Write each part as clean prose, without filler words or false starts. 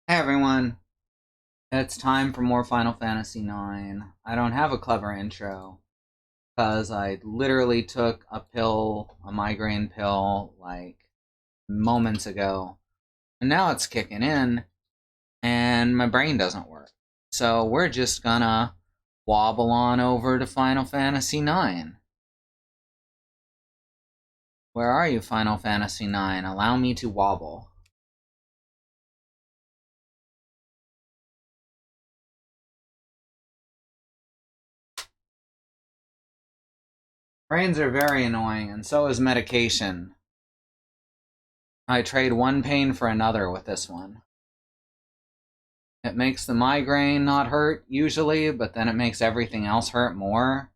Hey everyone, it's time for more Final Fantasy IX. I don't have a clever intro because I literally took a migraine pill, like moments ago, and now it's kicking in and my brain doesn't work. So we're just gonna wobble on over to Final Fantasy IX. Where are you, Final Fantasy IX? Allow me to wobble. Brains are very annoying, and so is medication. I trade one pain for another with this one. It makes the migraine not hurt, usually, but then it makes everything else hurt more.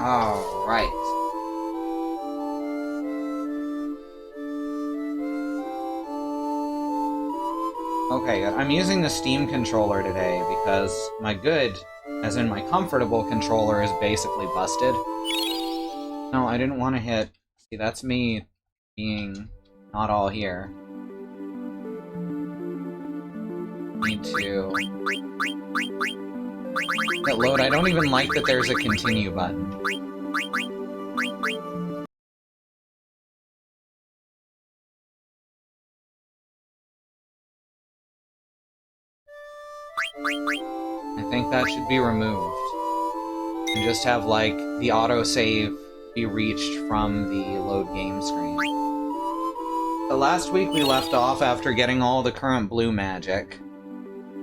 Alright. Okay, I'm using the Steam controller today because my good, as in my comfortable controller, is basically busted. No, I didn't want to hit. See, that's me being not all here. Need to hit load. I don't even like that there's a continue button. I think that should be removed. And just have, like, the autosave be reached from the load game screen. So last week we left off after getting all the current blue magic,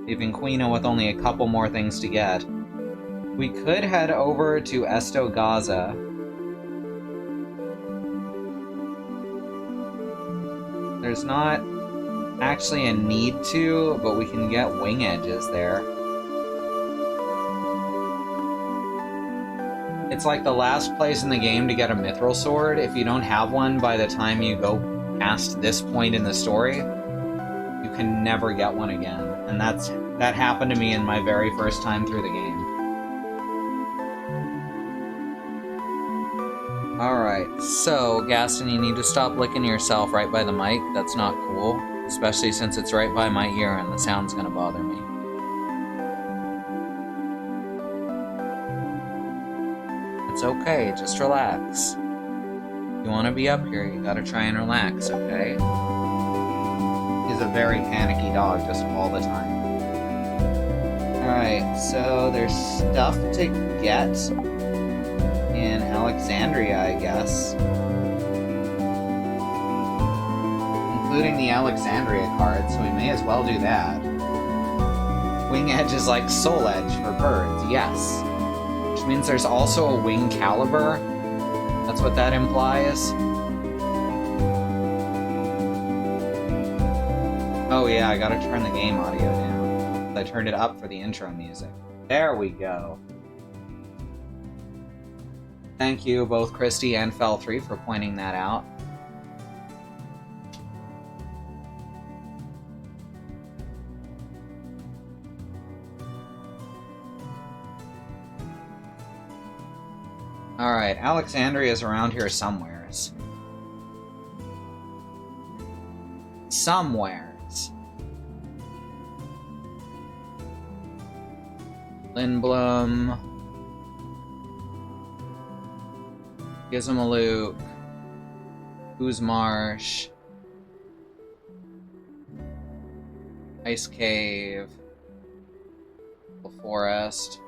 leaving Quina with only a couple more things to get. We could head over to Estogaza. There's not actually a need to, but we can get wing edges there. It's like the last place in the game to get a mithril sword. If you don't have one by the time you go past this point in the story, you can never get one again. And that happened to me in my very first time through the game. Alright, so, Gaston, you need to stop licking yourself right by the mic. That's not cool. Especially since it's right by my ear and the sound's gonna bother me. It's okay, just relax. If you want to be up here, you gotta try and relax, okay? He's a very panicky dog, just all the time. Alright, so there's stuff to get in Alexandria, I guess. Including the Alexandria card, so we may as well do that. Wing Edge is like Soul Edge for birds, yes. Which means there's also a wing caliber. That's what that implies. Oh yeah, I gotta turn the game audio down. I turned it up for the intro music. There we go. Thank you, both Christy and Fel3, for pointing that out. Alright, Alexandria is around here somewheres. Somewheres. Lindblom. Gizmaluke. Oozmarsh. Ice Cave. The Forest.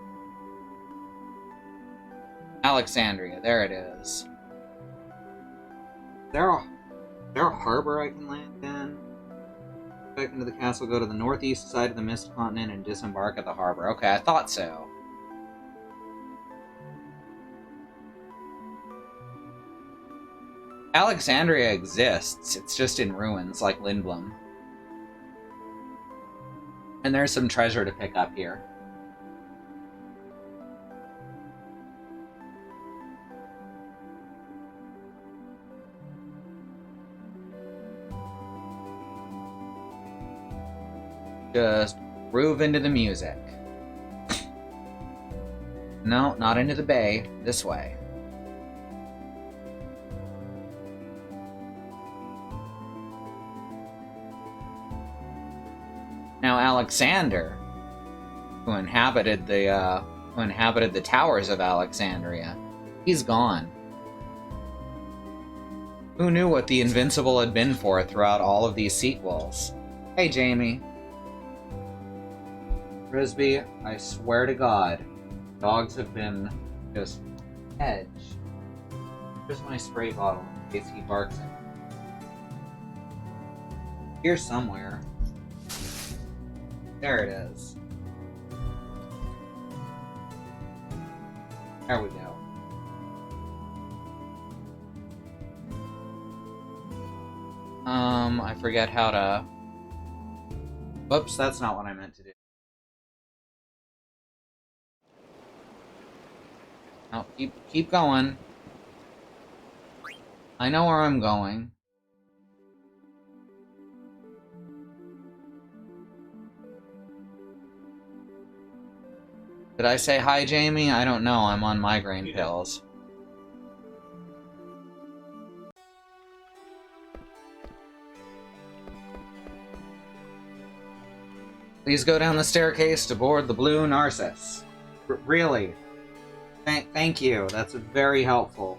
Alexandria, there it is. Is there a harbor I can land in? Back into the castle, go to the northeast side of the Mist Continent, and disembark at the harbor. Okay, I thought so. Alexandria exists, it's just in ruins, like Lindblom. And there's some treasure to pick up here. Just groove into the music. No, not into the bay. This way. Now Alexander, who inhabited the towers of Alexandria, he's gone. Who knew what the Invincible had been for throughout all of these sequels? Hey, Jamie. Frisbee, I swear to God, dogs have been just edged. Here's my spray bottle in case he barks at me. Here somewhere. There it is. There we go. I forget how to... Whoops, that's not what I meant to do. No, keep going. I know where I'm going. Did I say hi, Jamie? I don't know. I'm on migraine pills. Please go down the staircase to board the Blue Narcissus. Really? Thank you. That's very helpful.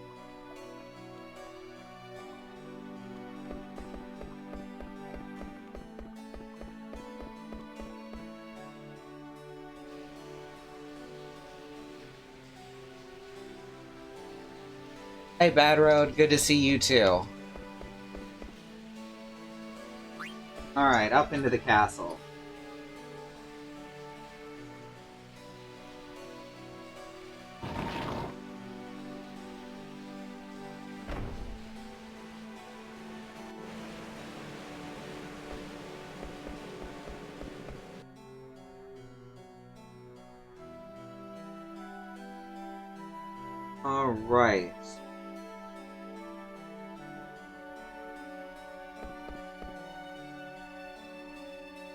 Hey, Bad Road. Good to see you, too. Alright, up into the castle. Alright.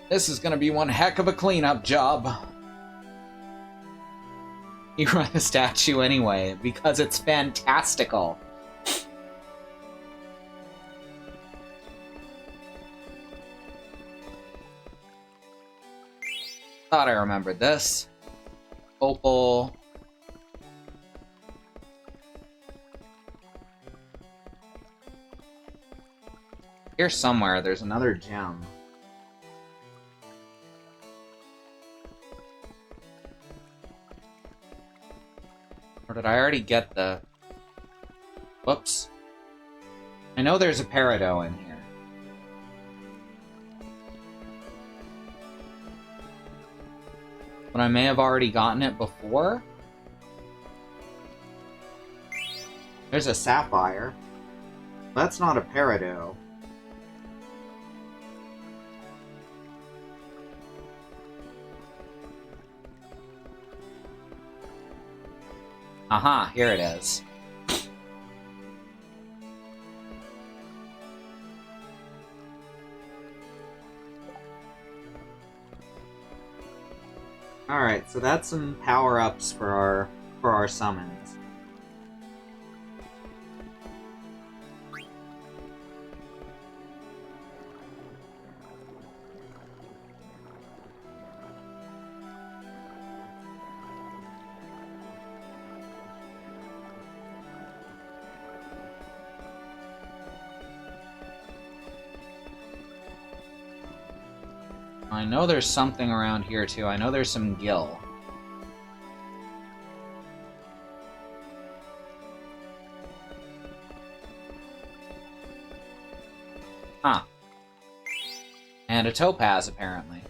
This is gonna be one heck of a cleanup job. You run a statue anyway, because it's fantastical. Thought I remembered this. Opal. Here somewhere, there's another gem. Or did I already get the... Whoops. I know there's a peridot in here. But I may have already gotten it before? There's a sapphire. That's not a peridot. Aha, here it is. Alright, so that's some power-ups for our summons. I know there's something around here, too. I know there's some gil. Huh. And a topaz, apparently.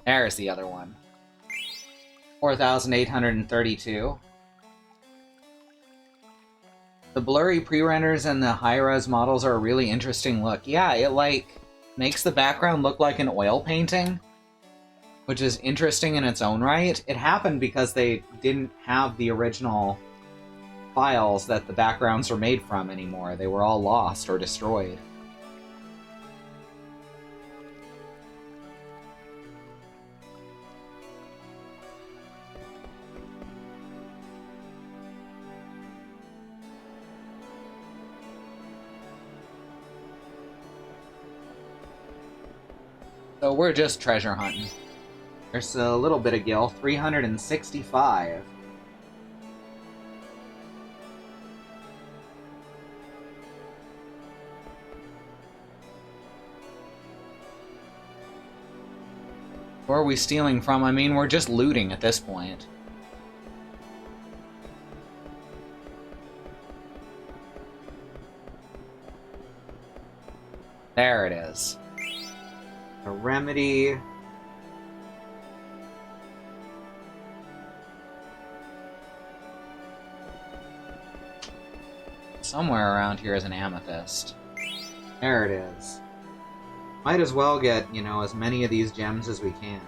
There's the other one. 4,832. The blurry pre-renders and the high-res models are a really interesting look. Yeah, it, like... makes the background look like an oil painting, which is interesting in its own right. It happened because they didn't have the original files that the backgrounds are made from anymore. They were all lost or destroyed. So we're just treasure hunting. There's a little bit of gil, 365. Where are we stealing from? I mean, we're just looting at this point. There it is. A remedy. Somewhere around here is an amethyst. There it is. Might as well get, you know, as many of these gems as we can.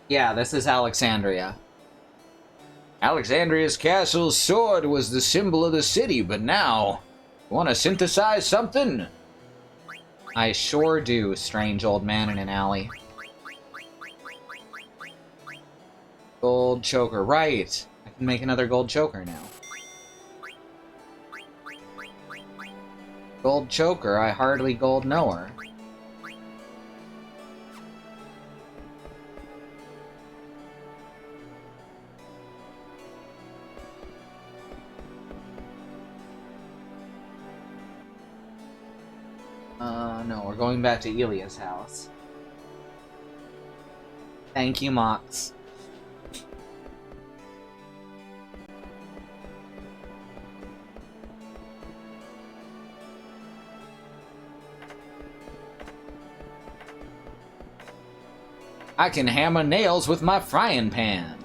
Yeah, this is Alexandria. Alexandria's castle's sword was the symbol of the city, but now... Want to synthesize something? I sure do, strange old man in an alley. Gold choker, right. I can make another gold choker now. Gold choker, I hardly gold knower. No, we're going back to Elia's house. Thank you, Mox. I can hammer nails with my frying pan.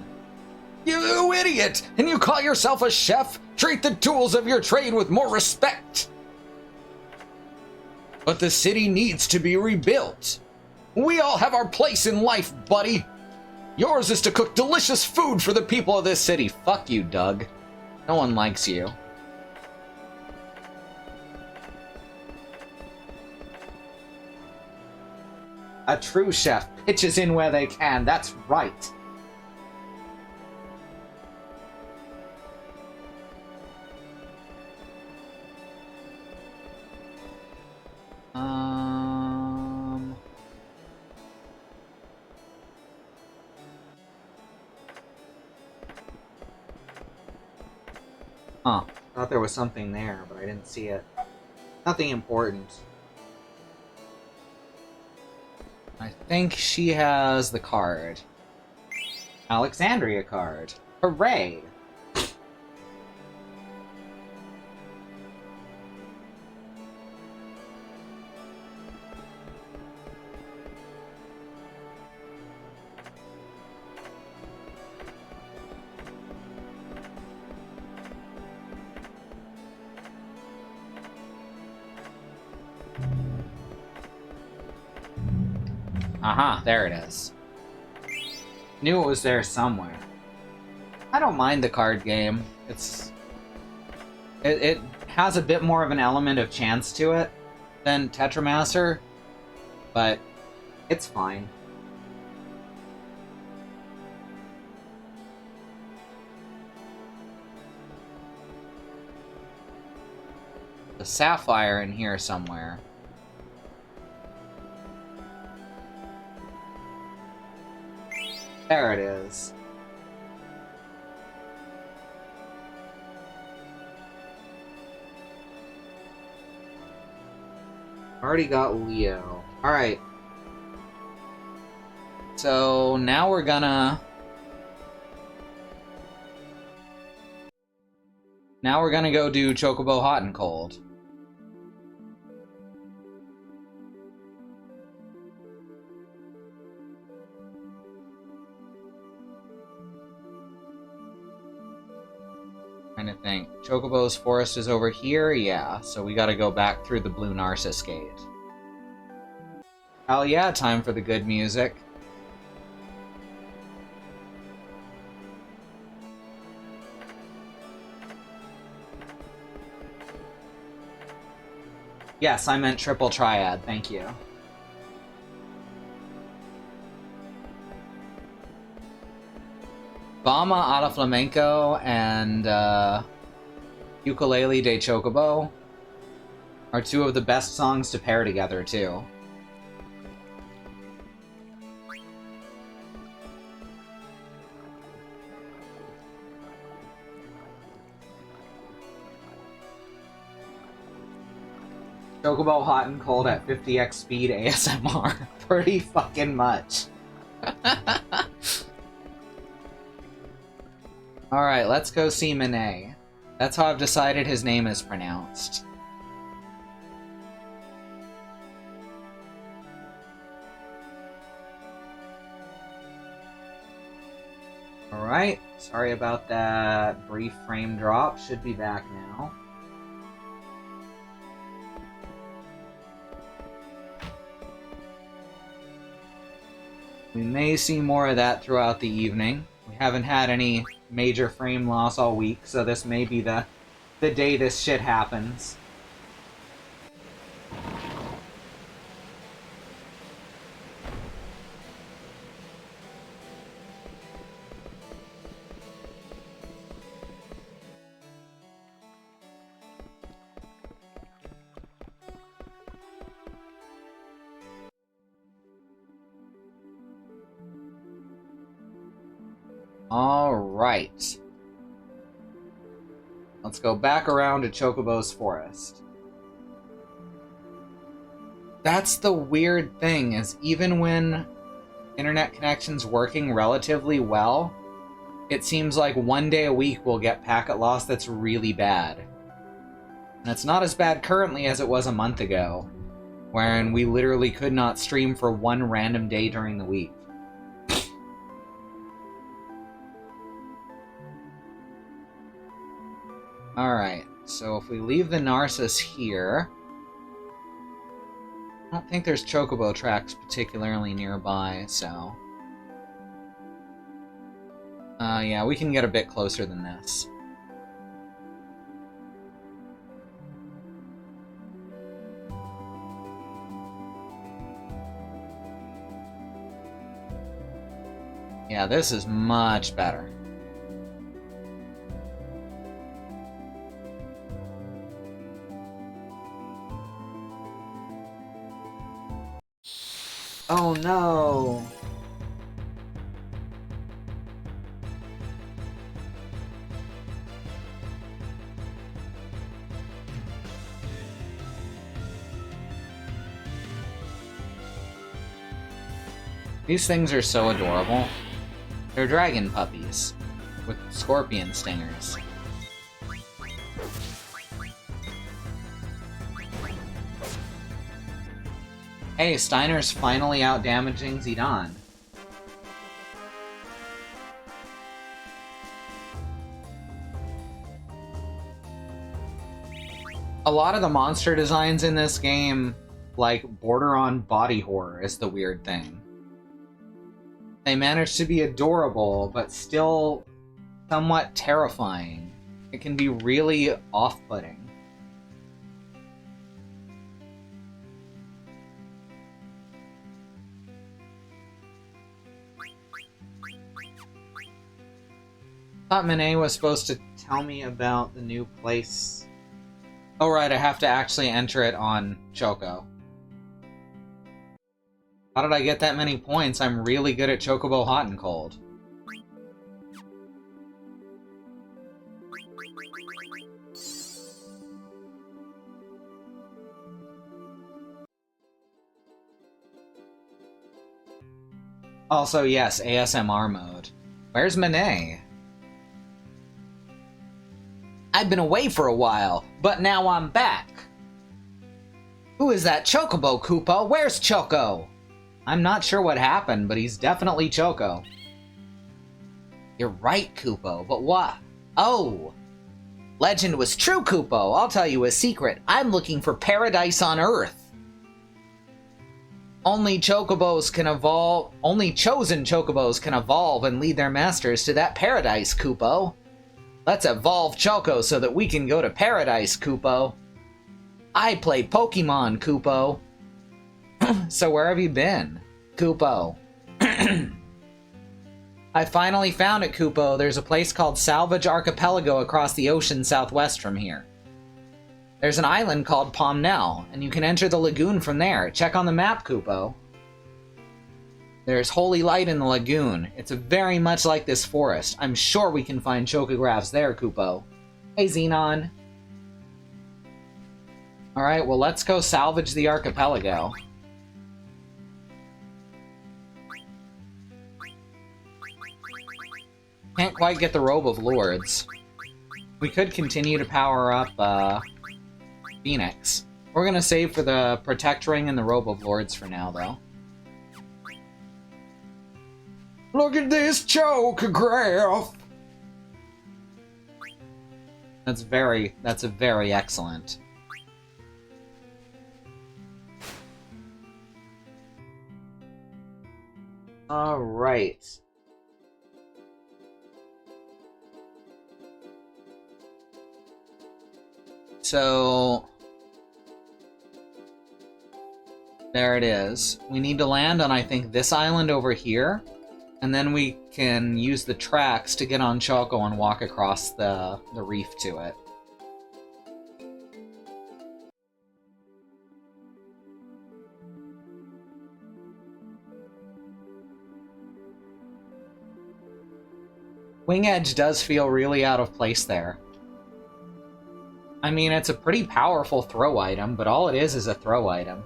You idiot! And you call yourself a chef? Treat the tools of your trade with more respect! But the city needs to be rebuilt. We all have our place in life, buddy. Yours is to cook delicious food for the people of this city. Fuck you, Doug. No one likes you. A true chef pitches in where they can, that's right. Huh. Thought there was something there, but I didn't see it. Nothing important. I think she has the card. Alexandria card. Hooray! Aha, there it is. Knew it was there somewhere. I don't mind the card game. It has a bit more of an element of chance to it than Tetramaster, but it's fine. The sapphire in here somewhere. There it is. Already got Leo. Alright. So now we're gonna... Now we're gonna go do Chocobo Hot and Cold. Trying to think. Chocobo's forest is over here? Yeah, so we gotta go back through the Blue Narcissus Gate. Hell yeah, time for the good music. Yes, I meant triple triad, thank you. Bama Ada Flamenco and Ukulele de Chocobo are two of the best songs to pair together, too. Chocobo hot and cold at 50x speed ASMR. Pretty fucking much. Alright, let's go see Manet. That's how I've decided his name is pronounced. Alright, sorry about that brief frame drop. Should be back now. We may see more of that throughout the evening. We haven't had any major frame loss all week, so this may be the day this shit happens. Alright. Let's go back around to Chocobo's Forest. That's the weird thing, is even when internet connection's working relatively well, it seems like one day a week we'll get packet loss that's really bad. And it's not as bad currently as it was a month ago, wherein we literally could not stream for one random day during the week. Alright, so if we leave the Narcissus here... I don't think there's Chocobo tracks particularly nearby, so... yeah, we can get a bit closer than this. Yeah, this is much better. Oh no! These things are so adorable. They're dragon puppies with scorpion stingers. Hey, Steiner's finally out damaging Zidane. A lot of the monster designs in this game, like, border on body horror is the weird thing. They manage to be adorable, but still somewhat terrifying. It can be really off-putting. I thought Manet was supposed to tell me about the new place. Oh right, I have to actually enter it on Choco. How did I get that many points? I'm really good at Chocobo Hot and Cold. Also, yes, ASMR mode. Where's Manet? I've been away for a while, but now I'm back. Who is that Chocobo, Koopa? Where's Choco? I'm not sure what happened, but he's definitely Choco. You're right, Koopo, but what? Oh! Legend was true, Koopo. I'll tell you a secret. I'm looking for paradise on Earth. Only chocobos can evolve. Only chosen chocobos can evolve and lead their masters to that paradise, Koopo. Let's evolve Choco so that we can go to paradise, Koopo. I play Pokemon, Koopo. So where have you been, Koopo? I finally found it, Kupo. There's a place called Salvage Archipelago across the ocean southwest from here. There's an island called Pomnell, and you can enter the lagoon from there. Check on the map, Kupo. There's holy light in the lagoon. It's very much like this forest. I'm sure we can find chocographs there, Kupo. Hey, Xenon. Alright, well, let's go salvage the archipelago. Can't quite get the Robe of Lords. We could continue to power up, Phoenix. We're gonna save for the Protect Ring and the Robe of Lords for now, though. Look at this chocograph! That's a very excellent. Alright. So... there it is. We need to land on, I think, this island over here. And then we can use the tracks to get on Choco and walk across the reef to it. Wing Edge does feel really out of place there. I mean, it's a pretty powerful throw item, but all it is a throw item.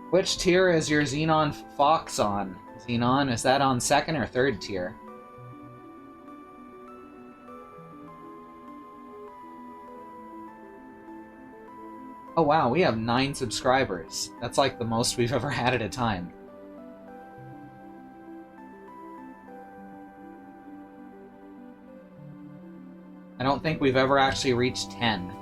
Which tier is your Xenon Fox on? Xenon, is that on 2nd or 3rd tier? Oh wow, we have 9 subscribers. That's like the most we've ever had at a time. I don't think we've ever actually reached 10.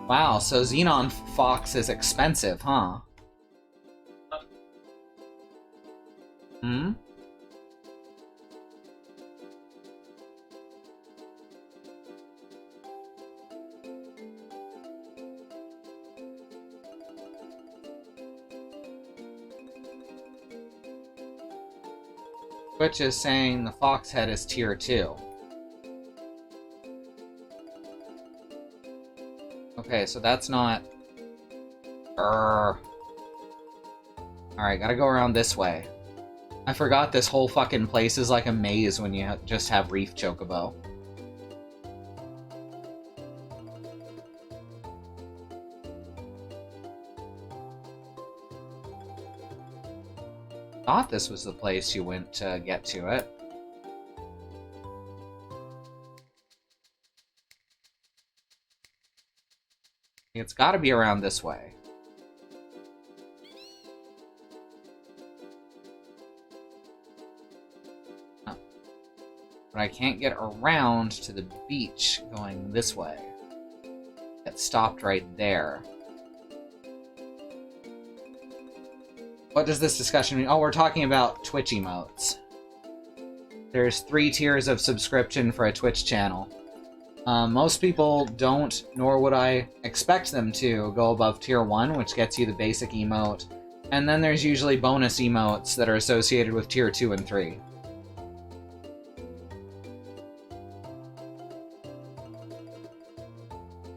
Wow, so Xenon Fox is expensive, huh? Hmm? Twitch is saying the Fox head is tier 2. Okay, so that's not... Alright, gotta go around this way. I forgot this whole fucking place is like a maze when you just have Reef Chocobo. Thought this was the place you went to get to it. It's gotta be around this way. Oh. But I can't get around to the beach going this way. It stopped right there. What does this discussion mean? Oh, we're talking about Twitch emotes. There's 3 tiers of subscription for a Twitch channel. Most people don't, nor would I expect them to, go above tier 1, which gets you the basic emote. And then there's usually bonus emotes that are associated with tier 2 and 3.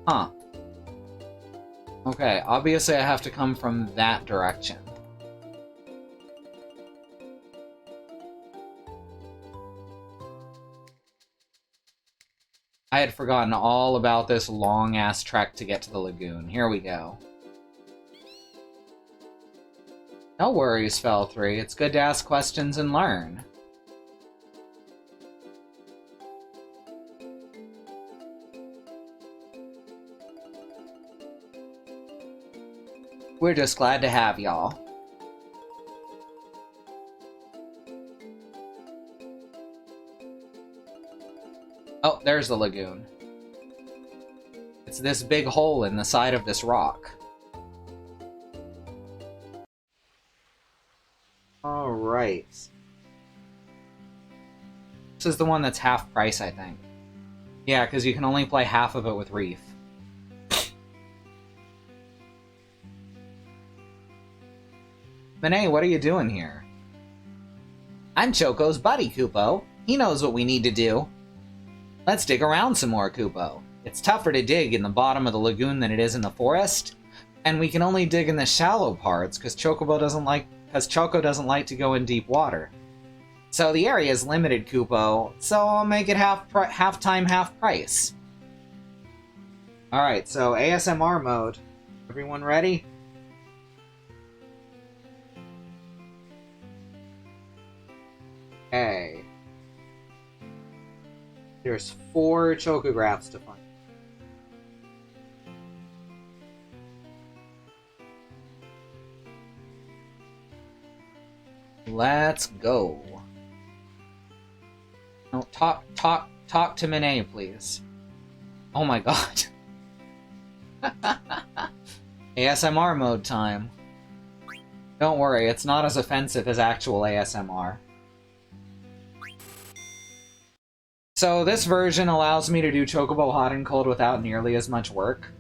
Huh. Okay, obviously I have to come from that direction. I had forgotten all about this long-ass trek to get to the lagoon. Here we go. No worries, Fel 3. It's good to ask questions and learn. We're just glad to have y'all. Oh, there's the lagoon. It's this big hole in the side of this rock. Alright. This is the one that's half price, I think. Yeah, because you can only play half of it with Reef. Monet, what are you doing here? I'm Choco's buddy, Kupo. He knows what we need to do. Let's dig around some more, Kupo. It's tougher to dig in the bottom of the lagoon than it is in the forest, and we can only dig in the shallow parts because Choco doesn't like to go in deep water. So the area is limited, Kupo, so I'll make it half time, half price. Alright, so ASMR mode. Everyone ready? Okay. There's 4 chocographs to find. Let's go. No, talk to Monet, please. Oh my god. ASMR mode time. Don't worry, it's not as offensive as actual ASMR. So this version allows me to do Chocobo Hot and Cold without nearly as much work.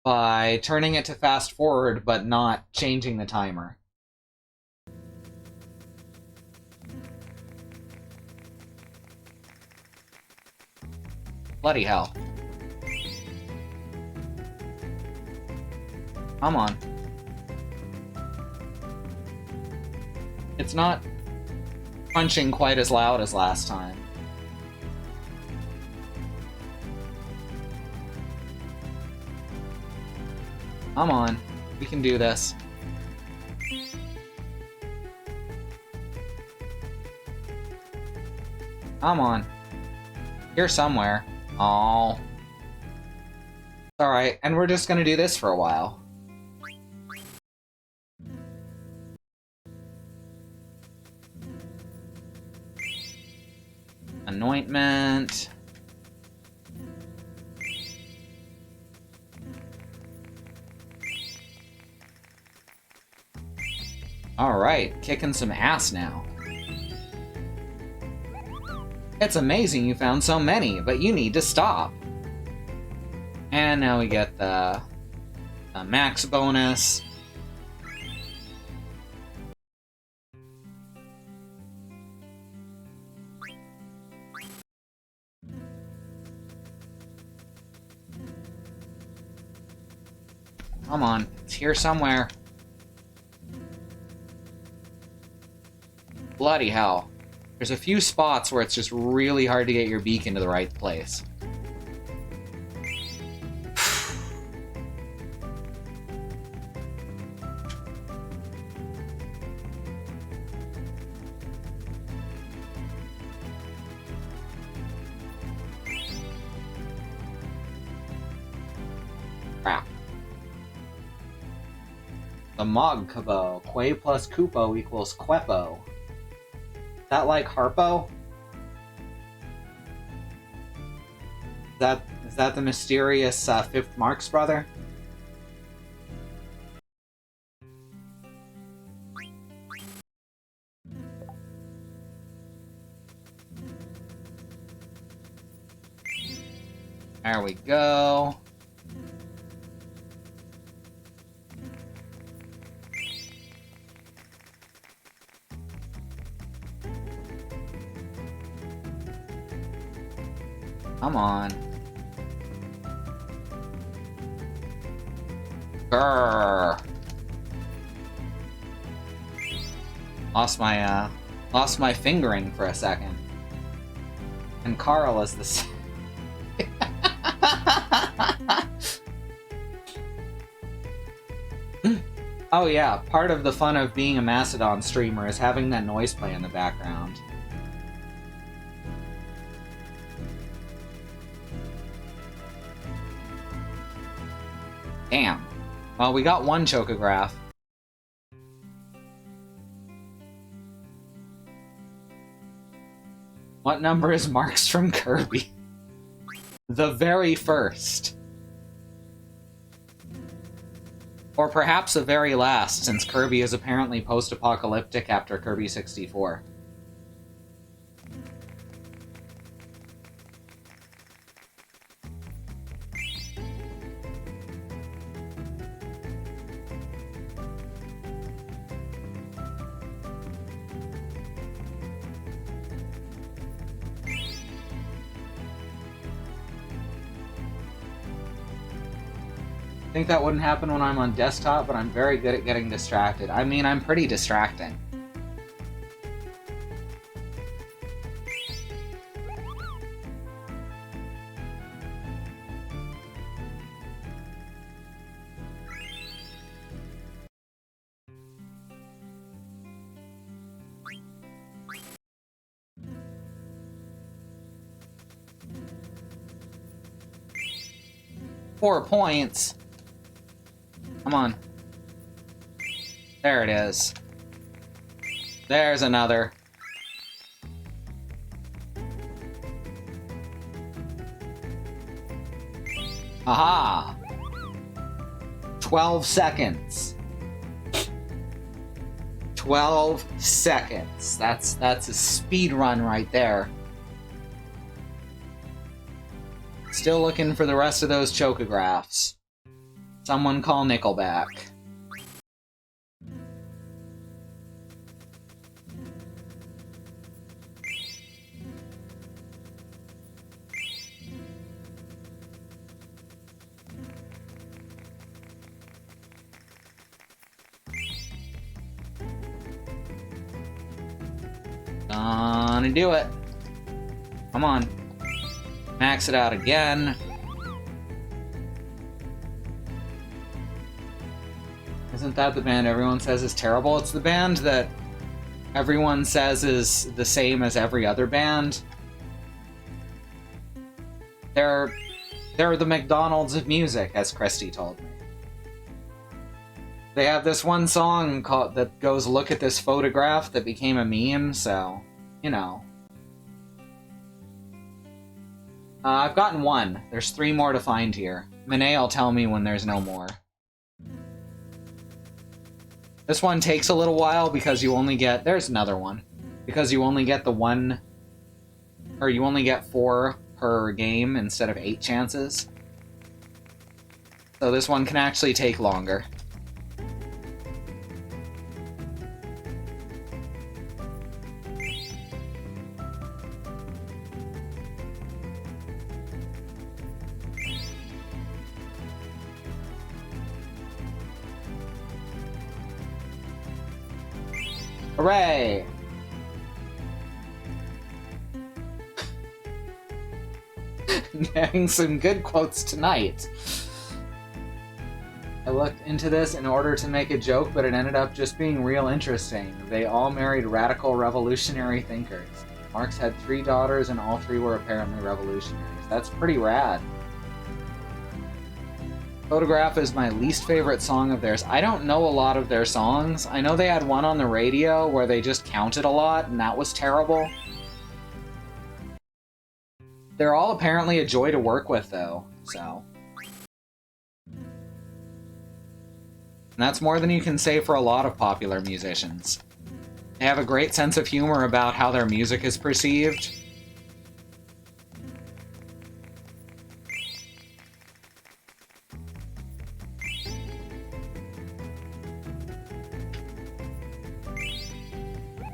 By turning it to fast forward, but not changing the timer. Bloody hell. Come on. It's not crunching quite as loud as last time. Come on. We can do this. Come on. Here somewhere. Oh. Alright, and we're just gonna do this for a while. Anointment. Alright, kicking some ass now. It's amazing you found so many, but you need to stop. And now we get the max bonus. Come on, it's here somewhere. Bloody hell. There's a few spots where it's just really hard to get your beak into the right place. Crap. The Mogcabo. Quay plus Kupo equals Quepo. Is that like Harpo? Is that the mysterious fifth Marx brother? There we go. Come on. Grrr. Lost my fingering for a second. And Carl is the Oh yeah, part of the fun of being a Mastodon streamer is having that noise play in the background. Damn. Well, we got one chocograph. What number is Marks from Kirby? The very first. Or perhaps the very last, since Kirby is apparently post-apocalyptic after Kirby 64. I think that wouldn't happen when I'm on desktop, but I'm very good at getting distracted. I mean, I'm pretty distracting. Four points. Come on. There it is. There's another. Aha! 12 seconds. 12 seconds. That's a speed run right there. Still looking for the rest of those chocographs. Someone call Nickelback. Gonna do it. Come on. Max it out again. Isn't that the band everyone says is terrible? It's the band that everyone says is the same as every other band. They're the McDonald's of music, as Christy told me. They have this one song called that goes, "Look at this photograph," that became a meme, so, you know. I've gotten one. There's 3 more to find here. Monet will tell me when there's no more. This one takes a little while because you only get... There's another one. Because you only get the one... Or you only get 4 per game instead of 8 chances. So this one can actually take longer. Hooray! Getting some good quotes tonight. I looked into this in order to make a joke, but it ended up just being real interesting. They all married radical revolutionary thinkers. Marx had 3 daughters, and all 3 were apparently revolutionaries. That's pretty rad. Photograph is my least favorite song of theirs. I don't know a lot of their songs. I know they had one on the radio where they just counted a lot, and that was terrible. They're all apparently a joy to work with, though, so... And that's more than you can say for a lot of popular musicians. They have a great sense of humor about how their music is perceived.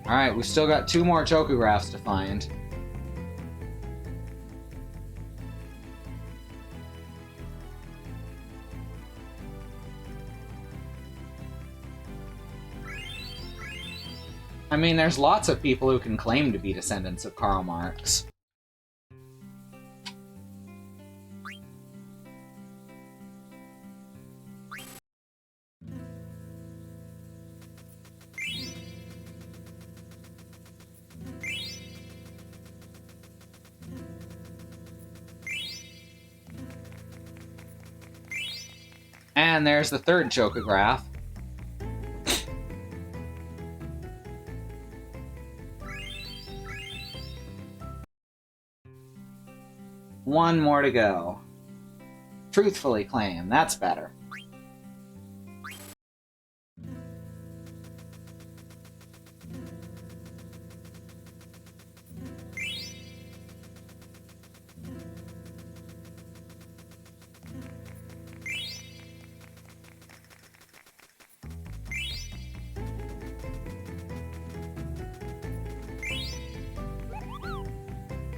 Alright, we've still got 2 more chocographs to find. I mean, there's lots of people who can claim to be descendants of Karl Marx. And there's the 3rd chocograph. One more to go. Truthfully claim, that's better.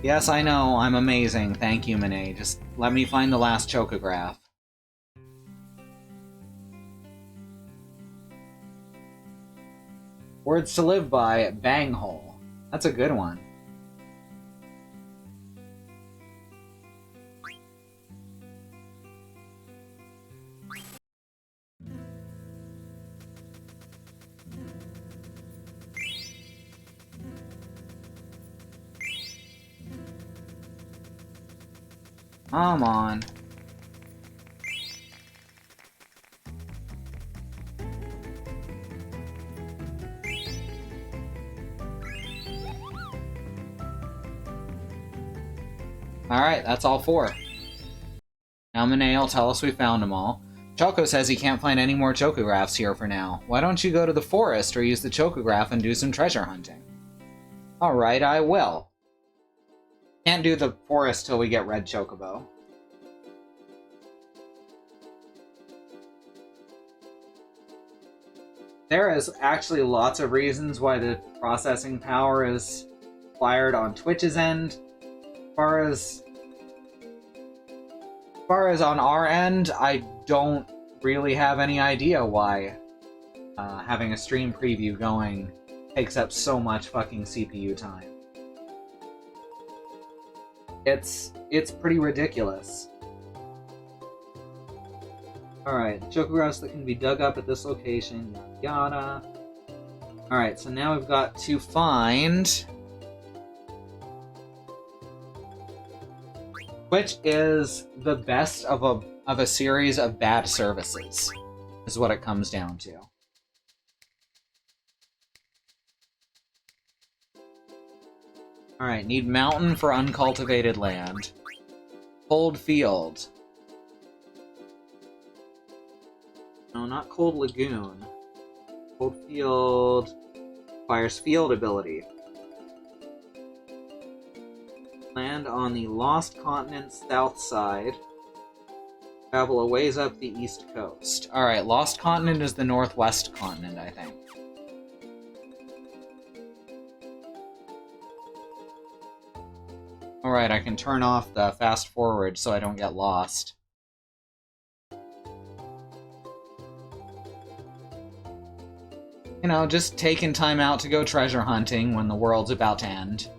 Yes, I know, I'm amazing. Thank you, Monet. Just let me find the last chocograph. Words to live by, banghole. That's a good one. Come on. Alright, that's all 4. Now Monet will tell us we found them all. Choco says he can't find any more chocographs here for now. Why don't you go to the forest or use the chocograph and do some treasure hunting? Alright, I will. Can't do the forest till we get red chocobo. There is actually lots of reasons why the processing power is fired on Twitch's end. As far as on our end, I don't really have any idea why having a stream preview going takes up so much fucking CPU time. It's pretty ridiculous. Alright, chocographs that can be dug up at this location, yada yada. Alright, so now we've got to find... which is the best of a series of bad services, is what it comes down to. Alright, need mountain for uncultivated land. Cold field. No, not cold lagoon. Cold field requires field ability. Land on the Lost Continent's south side. Travel a ways up the east coast. Alright, Lost Continent is the northwest continent, I think. Alright, I can turn off the fast forward so I don't get lost. You know, just taking time out to go treasure hunting when the world's about to end.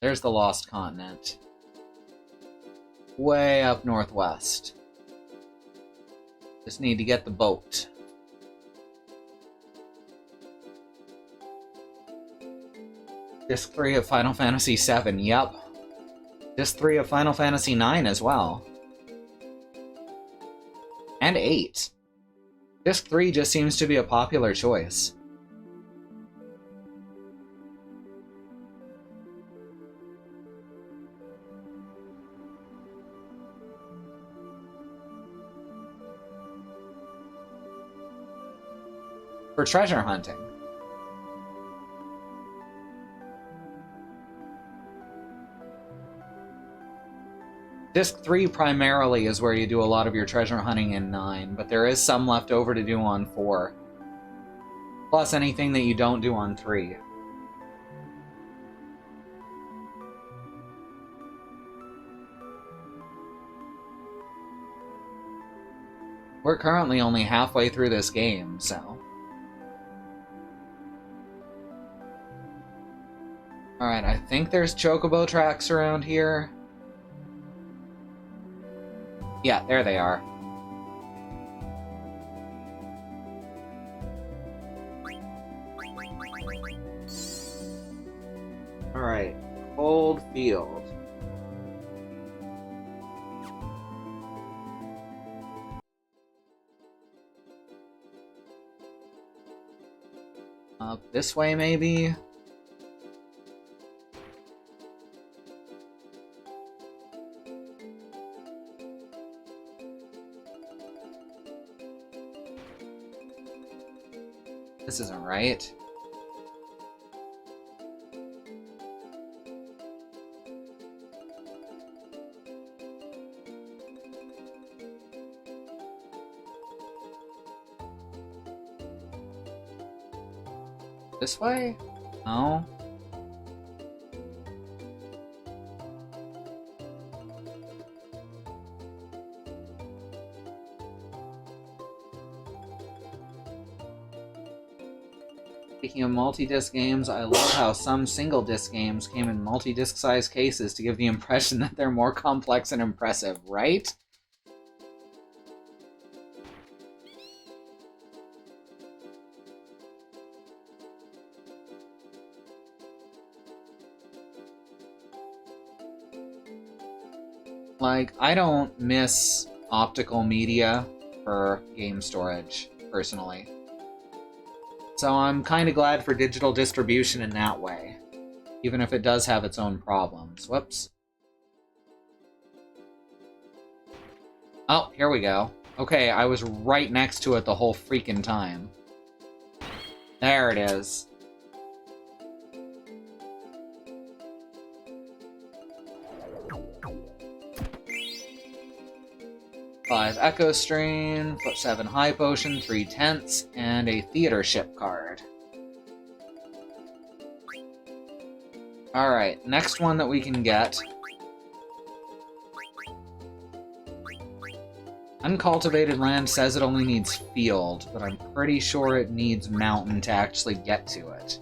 There's the Lost Continent. Way up northwest. Just need to get the boat. Disc 3 of Final Fantasy VII, yep. Disc 3 of Final Fantasy IX as well. And 8. Disc 3 just seems to be a popular choice. For treasure hunting. Disc 3 primarily is where you do a lot of your treasure hunting in 9, but there is some left over to do on 4. Plus anything that you don't do on 3. We're currently only halfway through this game, so... Alright, I think there's chocobo tracks around here. Yeah, there they are. Alright, cold field. Up this way, maybe? This isn't right. This way? No. Speaking of multi-disc games, I love how some single-disc games came in multi-disc size cases to give the impression that they're more complex and impressive, right? Like, I don't miss optical media for game storage, personally. So I'm kind of glad for digital distribution in that way, even if it does have its own problems. Whoops. Oh, here we go. Okay, I was right next to it the whole freaking time. There it is. Five Echo Strain, 7 High Potion, 3 Tents, and a Theater Ship card. Alright, next one that we can get. Uncultivated Land says it only needs field, but I'm pretty sure it needs mountain to actually get to it.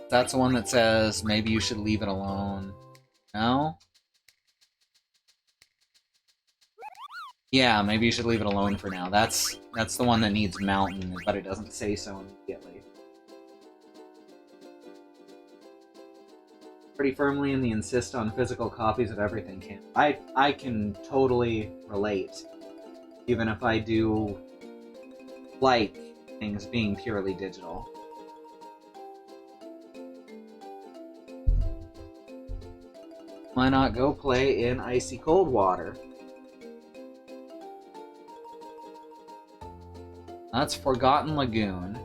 That's the one that says maybe you should leave it alone. No? Yeah, maybe you should leave it alone for now. That's the one that needs mountain, but it doesn't say so immediately. Pretty firmly in the insist on physical copies of everything camp. I can totally relate, even if I do like things being purely digital. Why not go play in icy cold water? That's Forgotten Lagoon.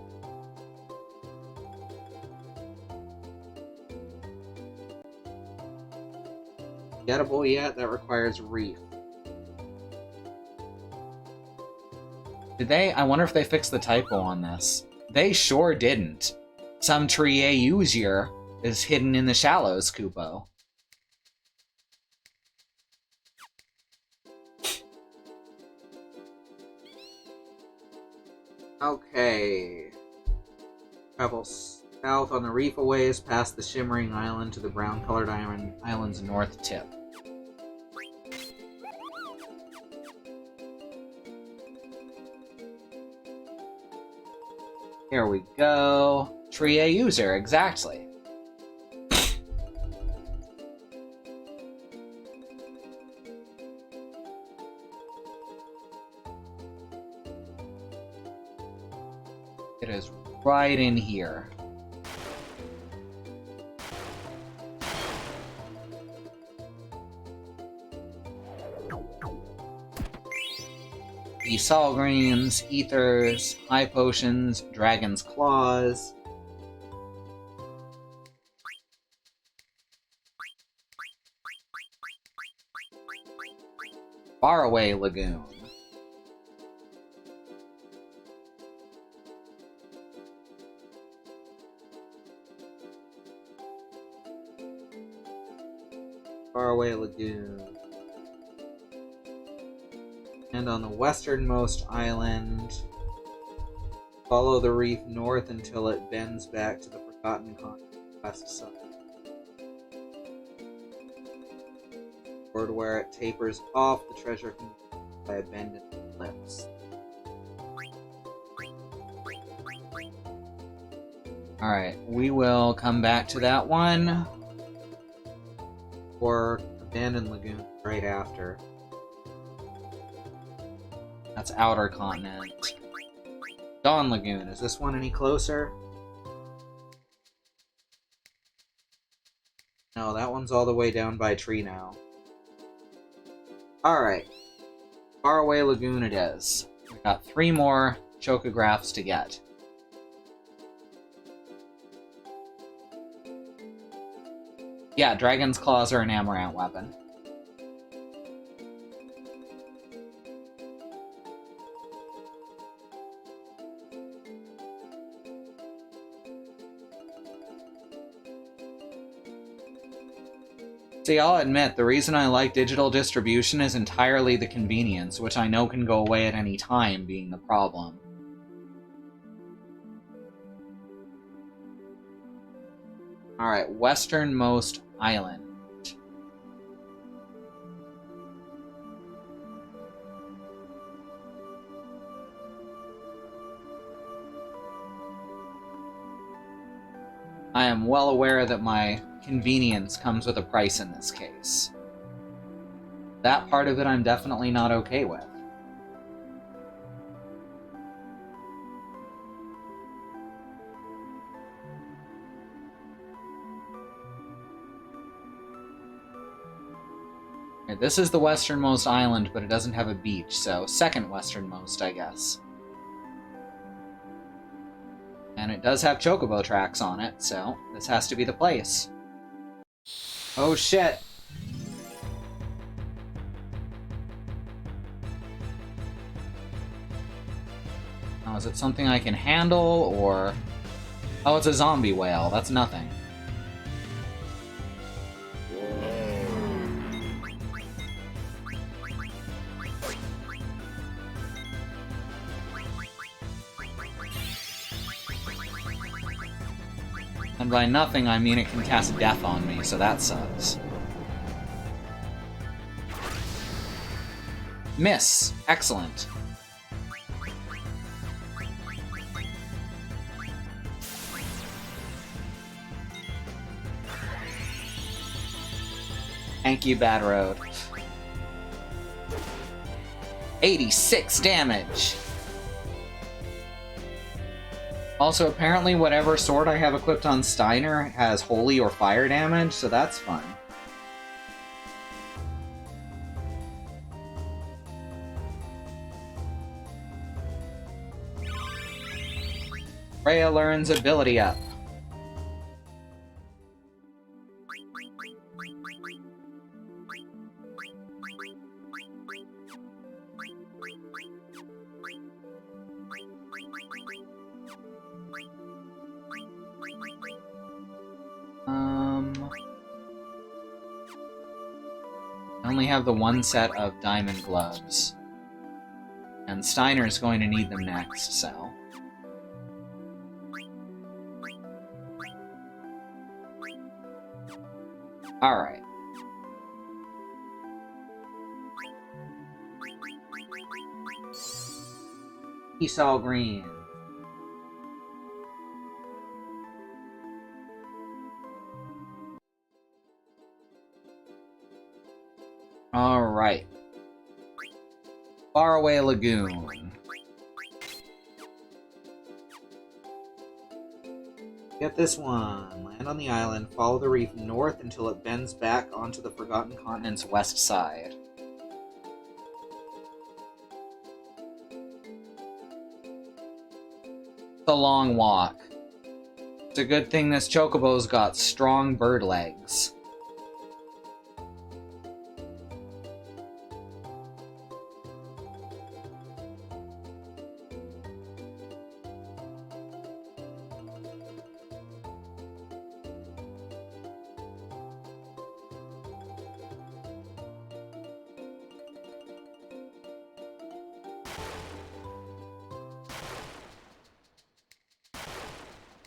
Gettable yet? That requires reef. Did they? I wonder if they fixed the typo on this. They sure didn't. Some tree usier is hidden in the shallows, Kupo. Okay. Travel south on the reef a ways past the shimmering island to the brown-colored island's north tip. Here we go. Tree user, exactly. It is right in here. The Sol Greens, Ethers, High Potions, Dragon's Claws. Faraway Lagoon. Faraway Lagoon. And on the westernmost island, follow the reef north until it bends back to the Forgotten Continent west side. Toward where it tapers off, the treasure can be found by a bend in the cliffs. Alright, we will come back to that one for a Abandoned Lagoon right after. That's Outer Continent. Dawn Lagoon. Is this one any closer? No, that one's all the way down by Tree now. Alright. Faraway Lagoon it is. We got 3 more chocographs to get. Yeah, Dragon's Claws are an Amaranth weapon. See, I'll admit, the reason I like digital distribution is entirely the convenience, which I know can go away at any time being the problem. Alright, westernmost island. I am well aware that my convenience comes with a price in this case. That part of it I'm definitely not okay with. This is the westernmost island, but it doesn't have a beach, so second westernmost, I guess. And it does have chocobo tracks on it, so this has to be the place. Oh shit! Oh, is it something I can handle, or... Oh, it's a zombie whale. That's nothing. And by nothing, I mean it can cast death on me, so that sucks. Miss! Excellent. Thank you, Bad Road. 86 damage! Also, apparently whatever sword I have equipped on Steiner has holy or fire damage, so that's fun. Freya learns ability up. I only have the one set of diamond gloves. And Steiner's going to need them next, so... Alright. He's all green. Alright. Faraway Lagoon. Get this one. Land on the island, follow the reef north until it bends back onto the Forgotten Continent's west side. It's a long walk. It's a good thing this chocobo's got strong bird legs.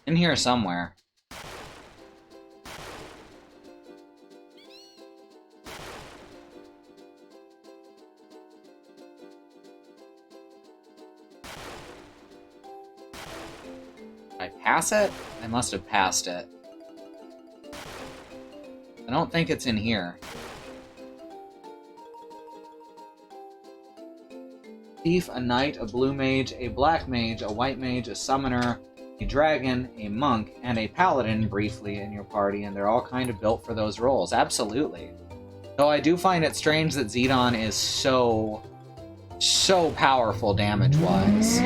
In here somewhere. Did I pass it? I must have passed it. I don't think it's in here. thief, a knight, a blue mage, a black mage, a white mage, a summoner, a dragon, a monk, and a paladin briefly in your party, and they're all kind of built for those roles. Absolutely. Though I do find it strange that Zedon is so powerful damage-wise.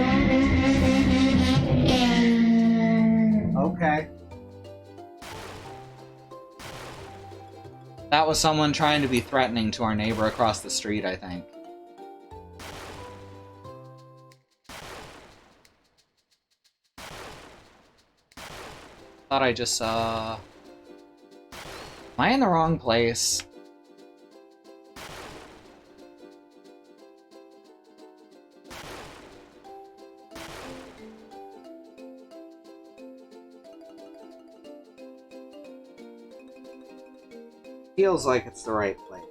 Okay. That was someone trying to be threatening to our neighbor across the street, I think. Thought I just saw... Am I in the wrong place? Feels like it's the right place.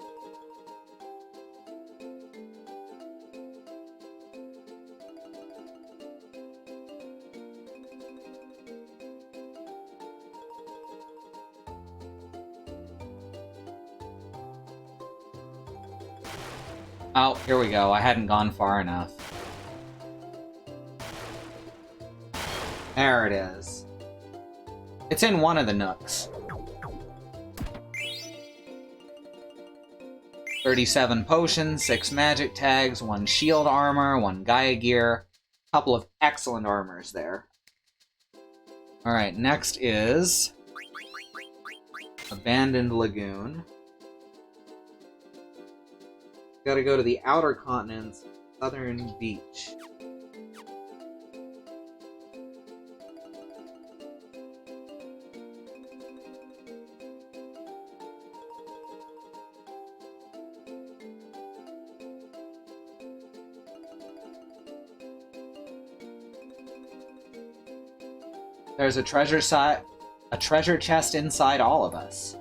Oh, here we go. I hadn't gone far enough. There it is. It's in one of the nooks. 37 potions, 6 magic tags, 1 shield armor, 1 Gaia gear. A couple of excellent armors there. Alright, next is... Abandoned Lagoon. Gotta go to the Outer Continent's southern beach. There's a treasure chest inside all of us.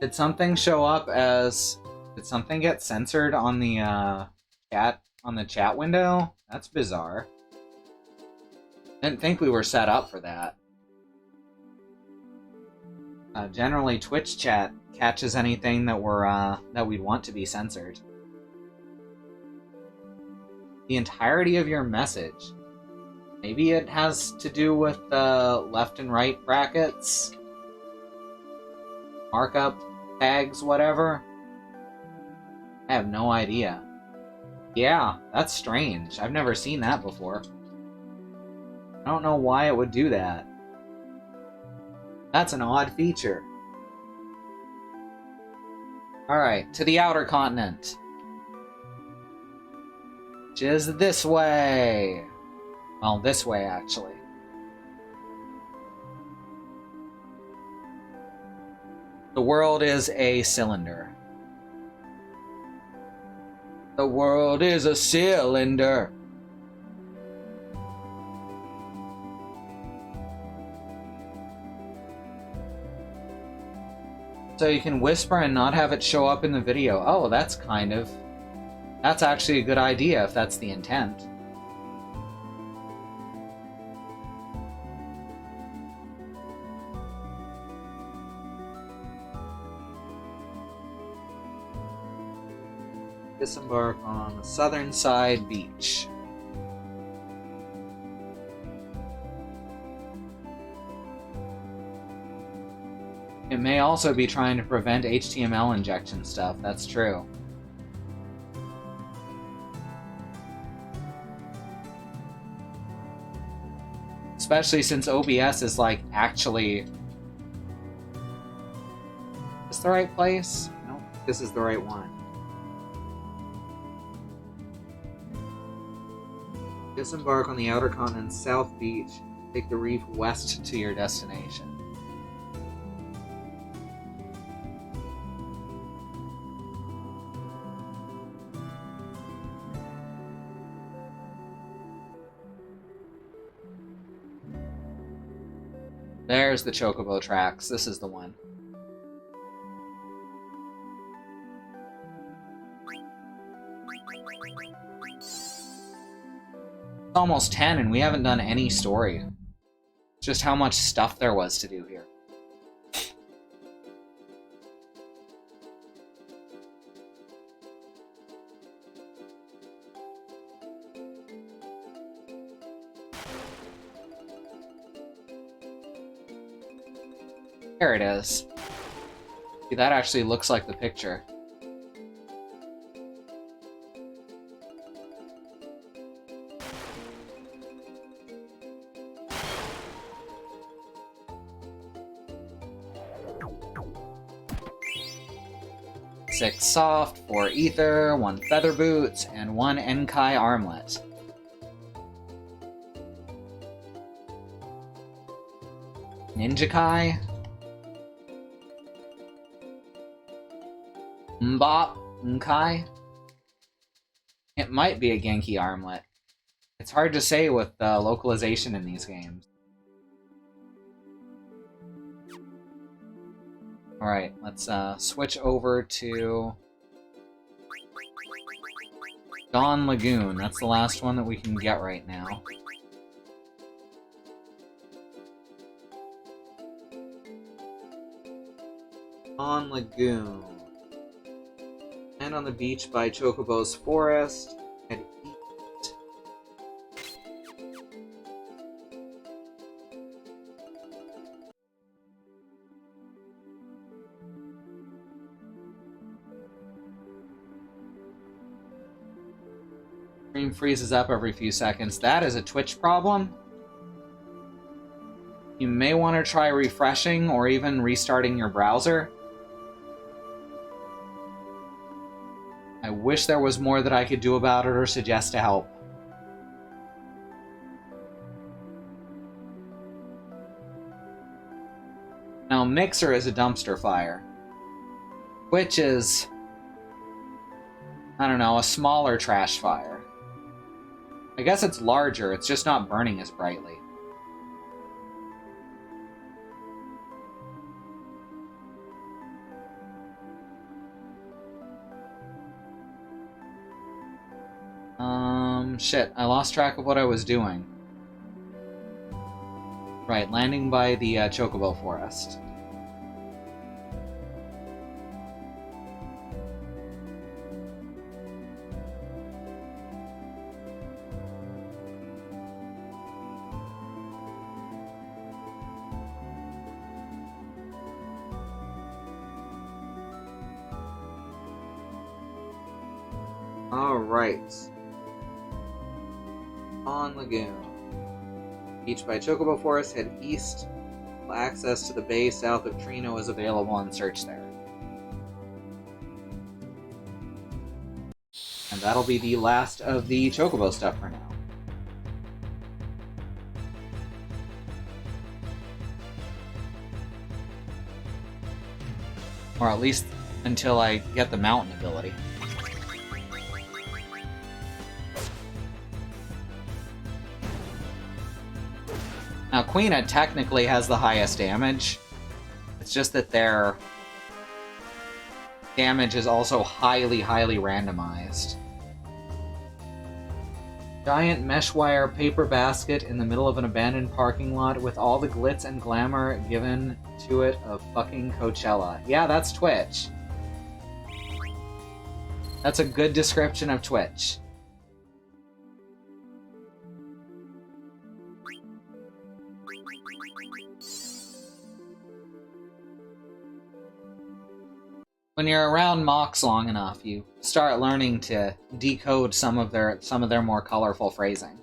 Did something show up as... Did something get censored on the chat window? That's bizarre. Didn't think we were set up for that. Generally, Twitch chat catches anything that that we'd want to be censored. The entirety of your message. Maybe it has to do with the left and right brackets, markup tags, whatever. I have no idea. Yeah, that's strange. I've never seen that before. I don't know why it would do that. That's an odd feature. Alright, to the Outer Continent. Which is this way. Well, this way, actually. The world is a cylinder. The world is a cylinder. So you can whisper and not have it show up in the video. Oh, that's actually a good idea if that's the intent. Disembark on the southern side beach. It may also be trying to prevent HTML injection stuff, that's true. Especially since OBS is like actually... Is this the right place? No, this is the right one. Disembark on the Outer Continent's South Beach. Take the reef west to your destination. There's the chocobo tracks. This is the one. It's almost 10 and we haven't done any story. It's just how much stuff there was to do here. There it is. See, that actually looks like the picture. Six soft, 4 ether, 1 feather boots, and 1 Enkai armlet. Ninja Kai. Mbop Nkai. It might be a Genki armlet. It's hard to say with the localization in these games. Alright, let's switch over to Dawn Lagoon. That's the last one that we can get right now. Dawn Lagoon. And on the beach by Chocobo's Forest. And east. Stream freezes up every few seconds. That is a Twitch problem. You may want to try refreshing or even restarting your browser. I wish there was more that I could do about it or suggest to help. Now, Mixer is a dumpster fire, which is, I don't know, a smaller trash fire. I guess it's larger, it's just not burning as brightly. Shit, I lost track of what I was doing. Right, landing by the Chocobo Forest. Alright. On Lagoon. Beach by Chocobo Forest, head east. Access to the bay south of Trino is available on search there. And that'll be the last of the Chocobo stuff for now. Or at least until I get the mountain ability. Now, Quina technically has the highest damage. It's just that their damage is also highly, highly randomized. Giant mesh wire paper basket in the middle of an abandoned parking lot with all the glitz and glamour given to it of fucking Coachella. Yeah, that's Twitch. That's a good description of Twitch. When you're around mocks long enough, you start learning to decode some of their more colorful phrasing.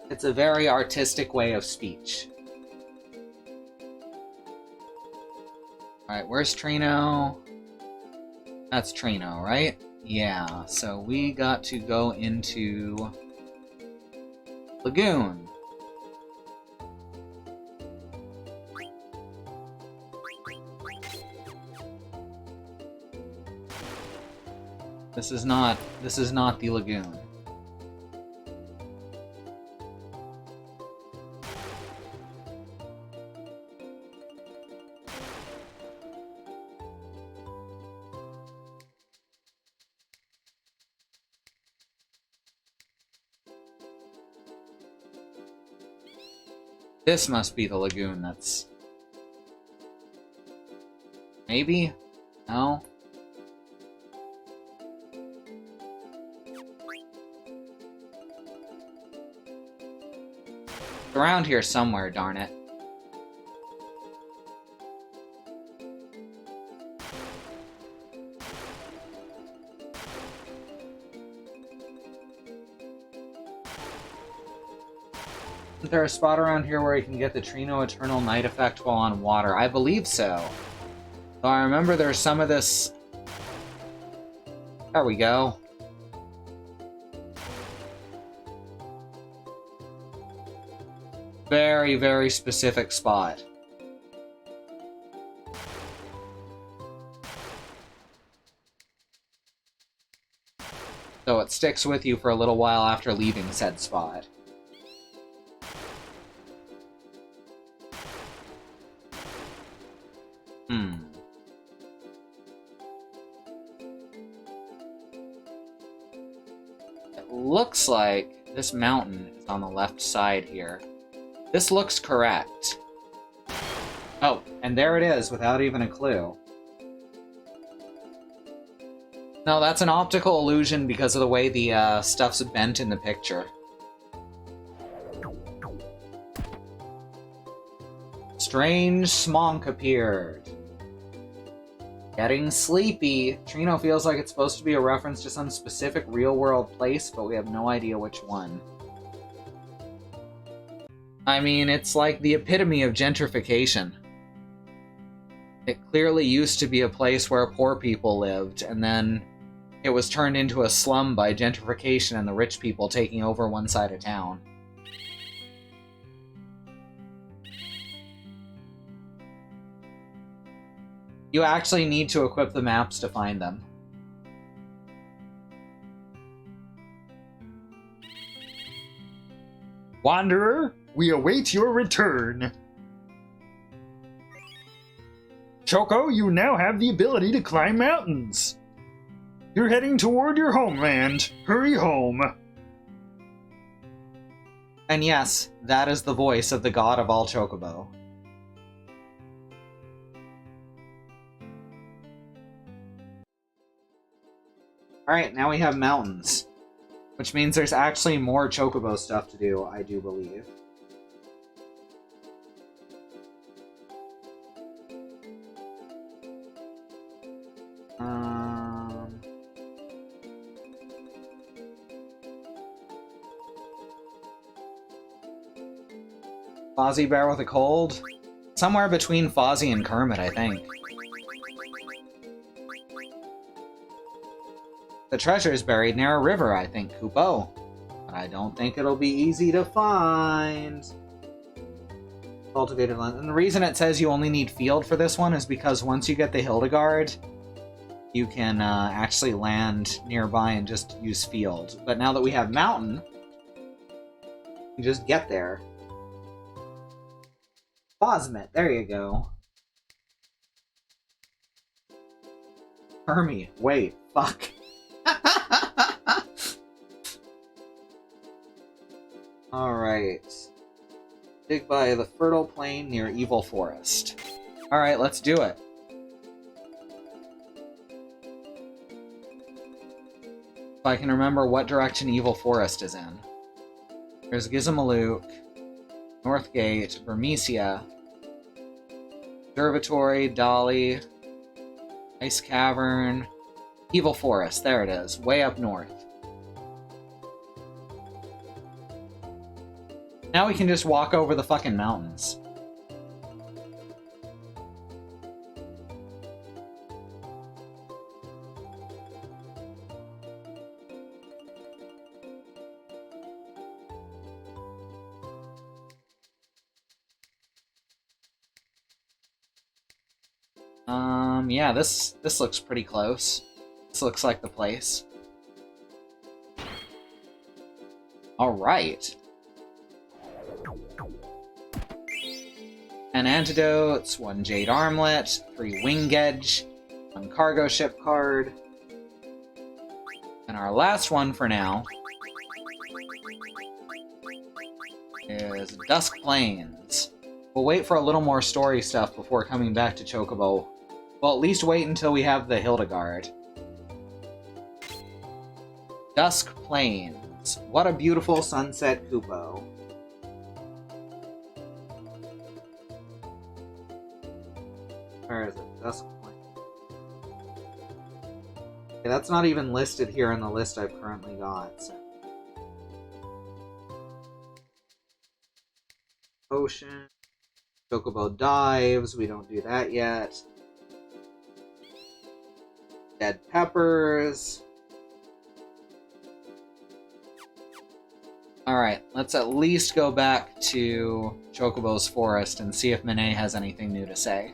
It's a very artistic way of speech. Alright, where's Trino? That's Trino, right? Yeah, so we got to go into Lagoon. This is not the Lagoon. This must be the lagoon that's... Maybe? No? It's around here somewhere, darn it. Is there a spot around here where you can get the Trino Eternal Night effect while on water? I believe so. So I remember there's some of this... There we go. Very, very specific spot. So it sticks with you for a little while after leaving said spot. It looks like this mountain is on the left side here. This looks correct. Oh, and there it is, without even a clue. No, that's an optical illusion because of the way the stuff's bent in the picture. Strange smonk appeared. Getting sleepy. Trino feels like it's supposed to be a reference to some specific real-world place, but we have no idea which one. I mean, it's like the epitome of gentrification. It clearly used to be a place where poor people lived, and then it was turned into a slum by gentrification and the rich people taking over one side of town. You actually need to equip the maps to find them. Wanderer, we await your return. Choco, you now have the ability to climb mountains. You're heading toward your homeland. Hurry home. And yes, that is the voice of the god of all chocobo. Alright, now we have mountains. Which means there's actually more chocobo stuff to do, I do believe. Fozzie Bear with a cold? Somewhere between Fozzie and Kermit, I think. The treasure is buried near a river, I think, Kupo. But I don't think it'll be easy to find. Cultivated land. And the reason it says you only need field for this one is because once you get the Hildegard, you can actually land nearby and just use field. But now that we have mountain, you just get there. Fosmit, there you go. Hermie, wait, fuck. Alright. Dig by the fertile plain near Evil Forest. Alright, let's do it. If I can remember what direction Evil Forest is in. There's Gizmaluke, Northgate, Vermesia, Observatory, Dolly, Ice Cavern, Evil Forest, there it is, way up north. Now we can just walk over the fucking mountains. Yeah, this looks pretty close. This looks like the place. Alright. 10 antidotes, 1 jade armlet, 3 wing edge, 1 cargo ship card. And our last one for now is Dusk Plains. We'll wait for a little more story stuff before coming back to Chocobo. Well, at least wait until we have the Hildegard. Dusk Plains. What a beautiful sunset, Kupo. Where is it? Dusk Plains. Okay, that's not even listed here in the list I've currently got. So. Ocean. Chocobo dives. We don't do that yet. Dead peppers. Alright, let's at least go back to Chocobo's forest and see if Monet has anything new to say.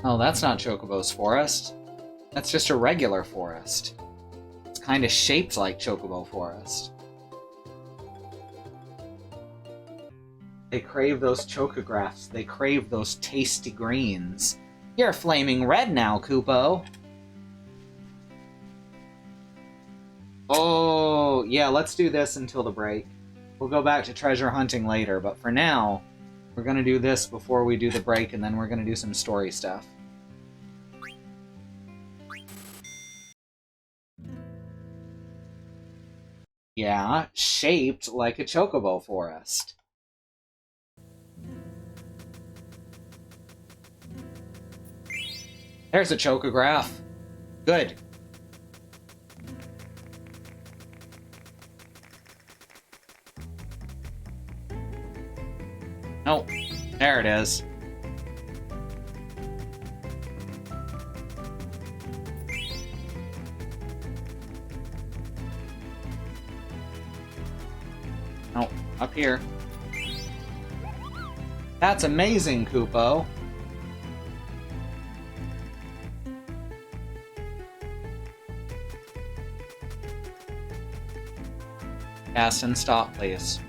Oh, that's not Chocobo's forest. That's just a regular forest. It's kind of shaped like Chocobo Forest. They crave those chocographs. They crave those tasty greens. You're flaming red now, Kupo. Oh, yeah, let's do this until the break. We'll go back to treasure hunting later, but for now, we're going to do this before we do the break, and then we're going to do some story stuff. Yeah, shaped like a chocobo forest. There's a chocograph. Good. Oh, there it is. Oh, up here. That's amazing, Kupo. Cast and stop, please.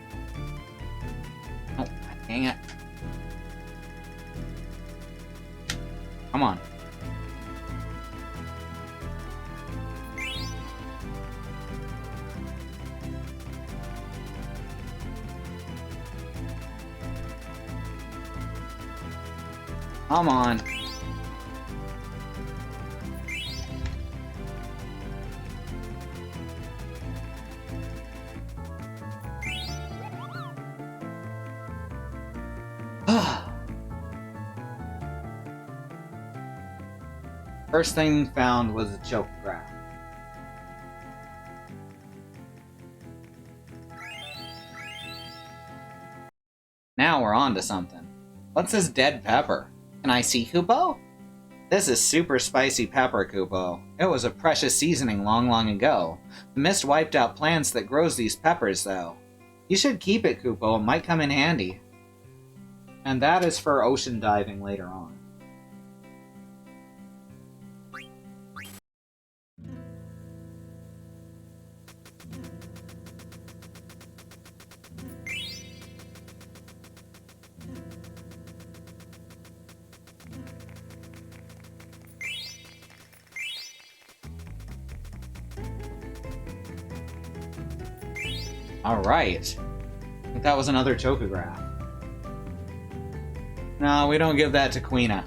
Oh, dang it. Come on. Come on. First thing found was a chocograph. Now we're on to something. What's this dead pepper? Can I see, Kupo? This is super spicy pepper, Kupo. It was a precious seasoning long ago. The mist wiped out plants that grows these peppers, though. You should keep it, Kupo. It might come in handy. And that is for ocean diving later on. Alright. I think that was another chocograph. No, we don't give that to Queena.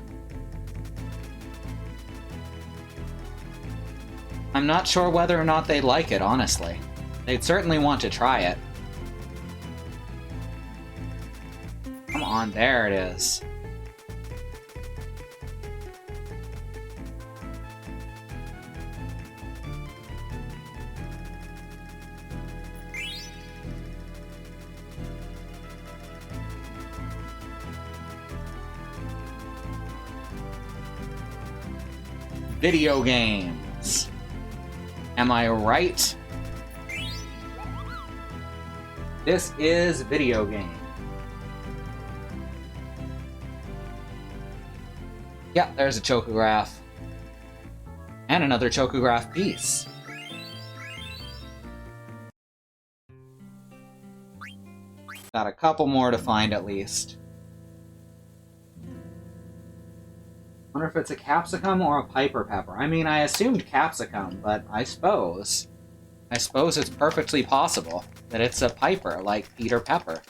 I'm not sure whether or not they'd like it, honestly. They'd certainly want to try it. Come on, there it is. Video games. Am I right? This is video game. Yeah, there's a chocograph. And another chocograph piece. Got a couple more to find at least. Wonder if it's a capsicum or a piper pepper. I mean, I assumed capsicum, but I suppose it's perfectly possible that it's a piper, like Peter Pepper.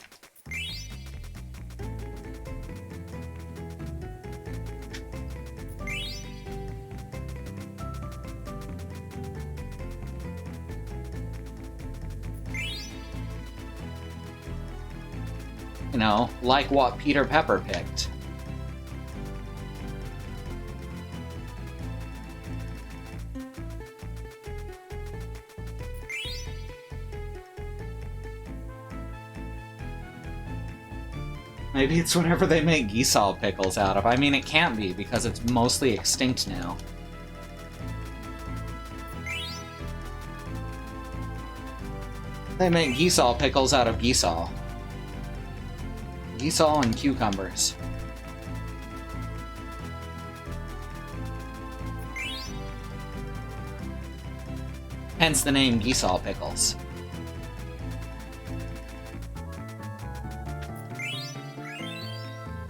You know, like what Peter Pepper picked. Maybe it's whatever they make Gisal pickles out of. I mean, it can't be, because it's mostly extinct now. They make Gisal pickles out of Gisal. Gisal and cucumbers. Hence the name Gisal pickles.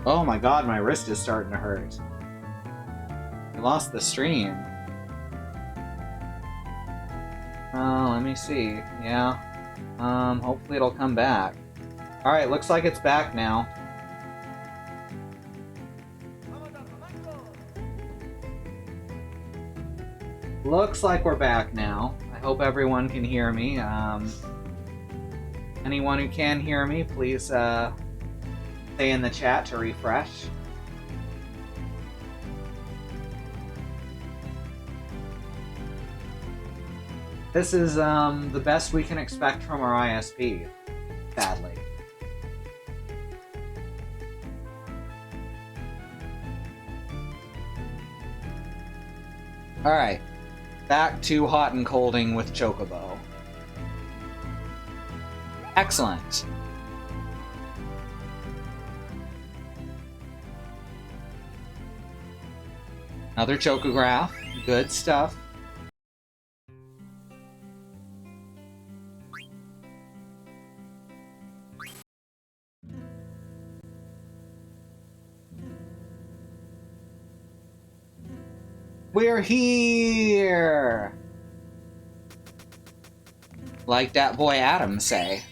Oh my god, my wrist is starting to hurt. I lost the stream. Oh, let me see. Yeah. Hopefully it'll come back. Alright, looks like it's back now. Looks like we're back now. I hope everyone can hear me. Anyone who can hear me, please, say in the chat to refresh. This is, the best we can expect from our ISP, sadly. Alright, back to hot and colding with Chocobo. Excellent. Another chocograph. Good stuff. We're here! Like that boy Adam say.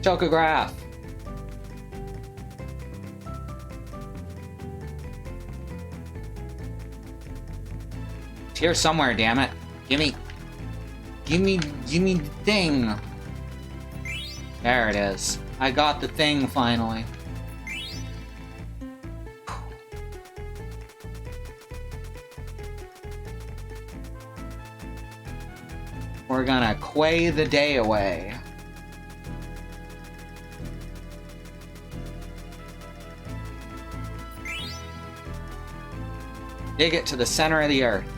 Chocograph. It's here somewhere, damn it. Gimme the thing. There it is. I got the thing finally. We're gonna quay the day away. Dig it to the center of the earth.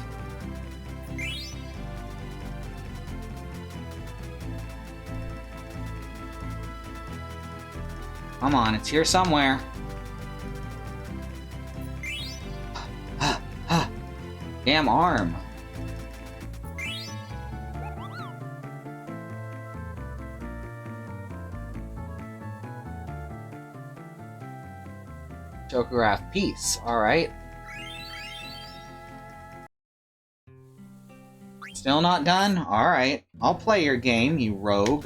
Come on, it's here somewhere. Damn arm. Chocograph piece, alright. Still not done? Alright. I'll play your game, you rogue.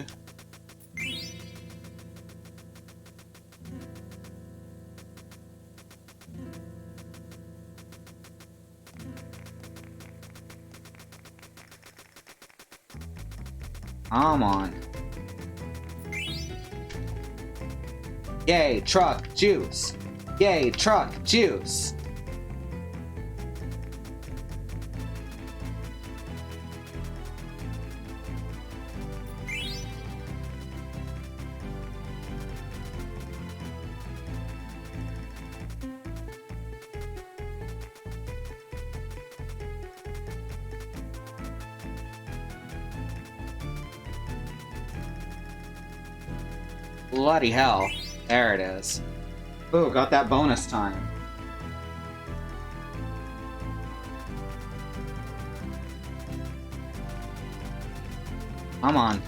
Come on. Yay, truck juice! Yay, truck juice! Bloody hell. There it is. Ooh, got that bonus time. Come on.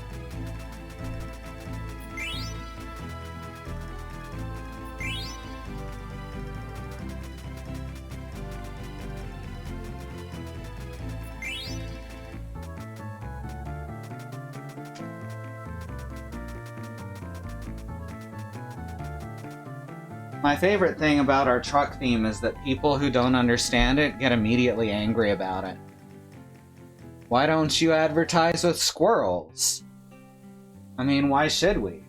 My favorite thing about our truck theme is that people who don't understand it get immediately angry about it. Why don't you advertise with squirrels? I mean, why should we?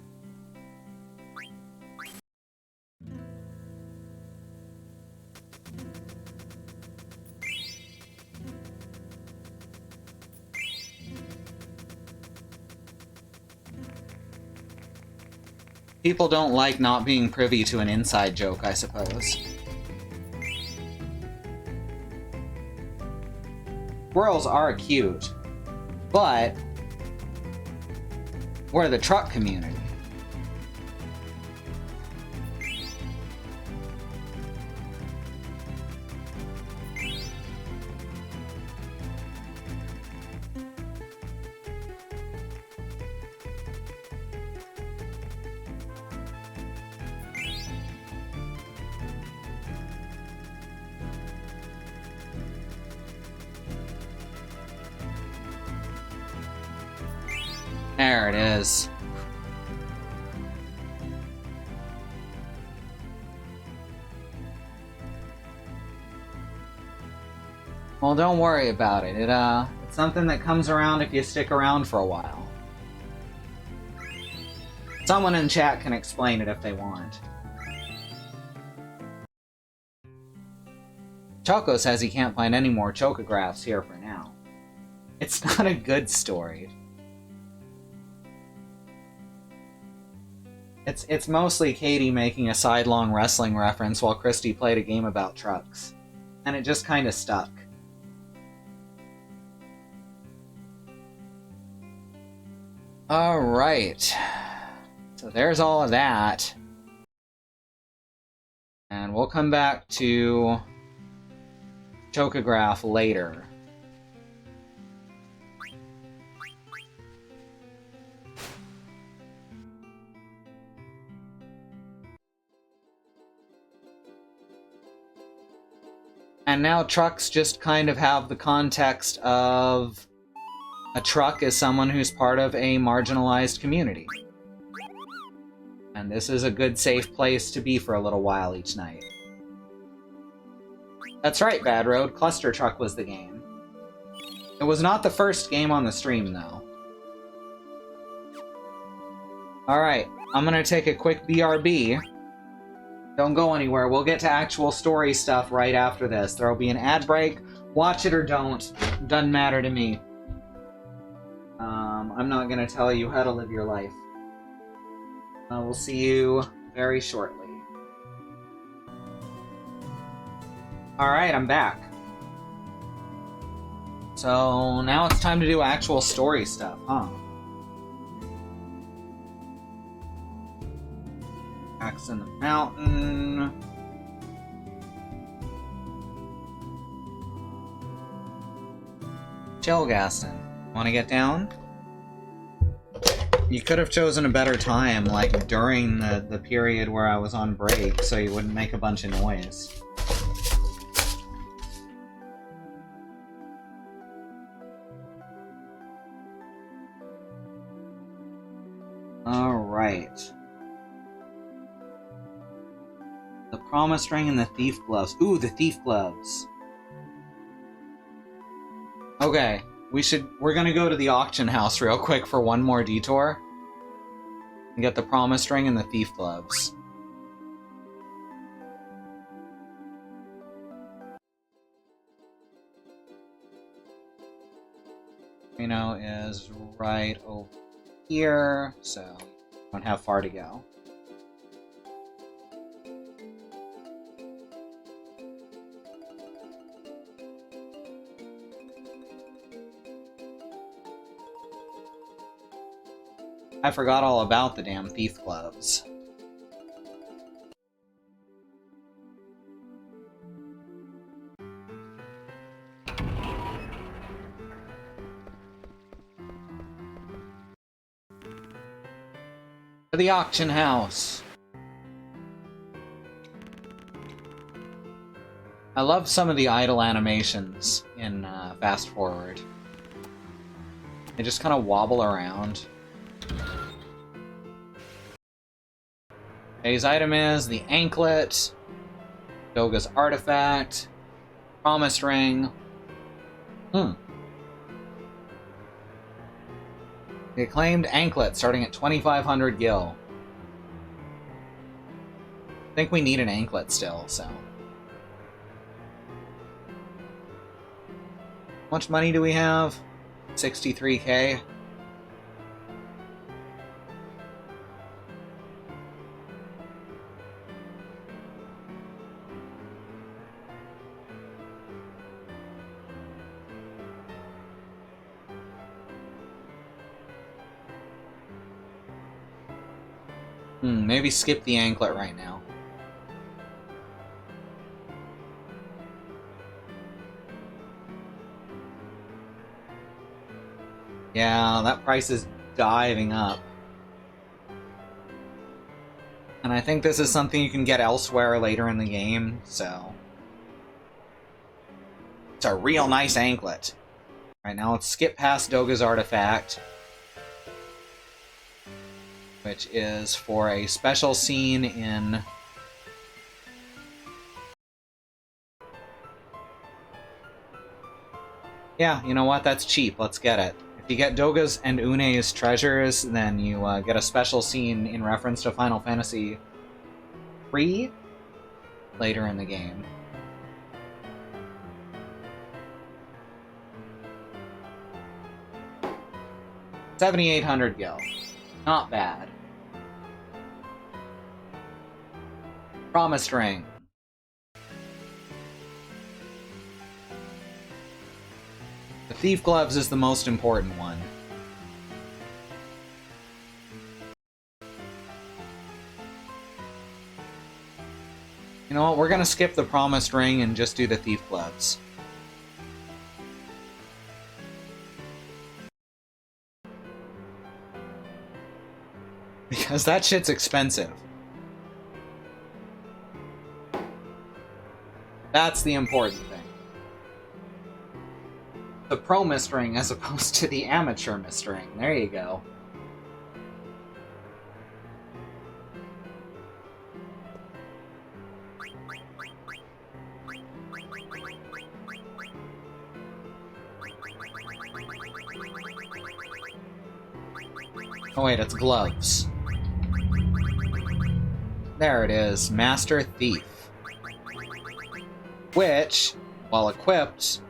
People don't like not being privy to an inside joke, I suppose. Squirrels are cute, but we're the truck community. There it is. Well, don't worry about it. It's something that comes around if you stick around for a while. Someone in chat can explain it if they want. Choco says he can't find any more chocographs here for now. It's not a good story. It's mostly Katie making a sidelong wrestling reference while Christy played a game about trucks. And it just kind of stuck. Alright. So there's all of that. And we'll come back to Chocograph later. And now trucks just kind of have the context of a truck is someone who's part of a marginalized community. And this is a good, safe place to be for a little while each night. That's right, Bad Road. Cluster Truck was the game. It was not the first game on the stream, though. Alright, I'm gonna take a quick BRB. Don't go anywhere. We'll get to actual story stuff right after this. There'll be an ad break. Watch it or don't. Doesn't matter to me. I'm not gonna tell you how to live your life. We'll see you very shortly. Alright, I'm back. So now it's time to do actual story stuff, huh? Axe in the mountain. Chill, Gaston. Wanna get down? You could have chosen a better time, like during the period where I was on break, so you wouldn't make a bunch of noise. Alright. The promise ring and the thief gloves. Ooh, the thief gloves. Okay, we're gonna go to the auction house real quick for one more detour. And get the promise ring and the thief gloves. Reno is right over here, so don't have far to go. I forgot all about the damn thief gloves. To the auction house. I love some of the idle animations in Fast Forward. They just kind of wobble around. Today's item is the anklet, Doga's artifact, promised ring. The acclaimed anklet starting at 2,500 gil. I think we need an anklet still, so. How much money do we have? 63k. Maybe skip the anklet right now. Yeah, that price is diving up. And I think this is something you can get elsewhere later in the game, so... It's a real nice anklet. Right now, let's skip past Doga's artifact, which is for a special scene in... Yeah, you know what? That's cheap. Let's get it. If you get Doga's and Une's treasures, then you get a special scene in reference to Final Fantasy III later in the game. $7,800 gil. Not bad. Promised ring. The thief gloves is the most important one. You know what? We're gonna skip the promised ring and just do the thief gloves. Because that shit's expensive. That's the important thing. The pro mist ring as opposed to the amateur mist ring. There you go. Oh wait, it's gloves. There it is, Master Thief. Which, while equipped,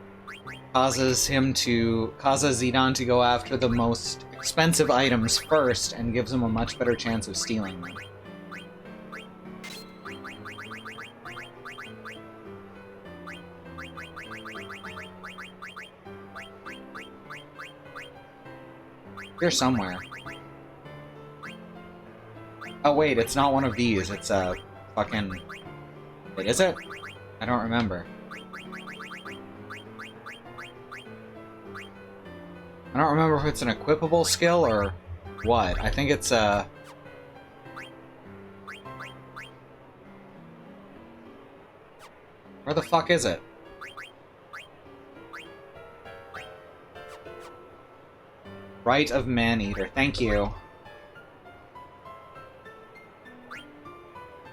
causes Zidane to go after the most expensive items first and gives him a much better chance of stealing them. Here somewhere. Oh wait, it's not one of these, it's a fucking... Wait, is it? I don't remember. I don't remember if it's an equipable skill or what. I think it's a... Where the fuck is it? Rite of Maneater, thank you.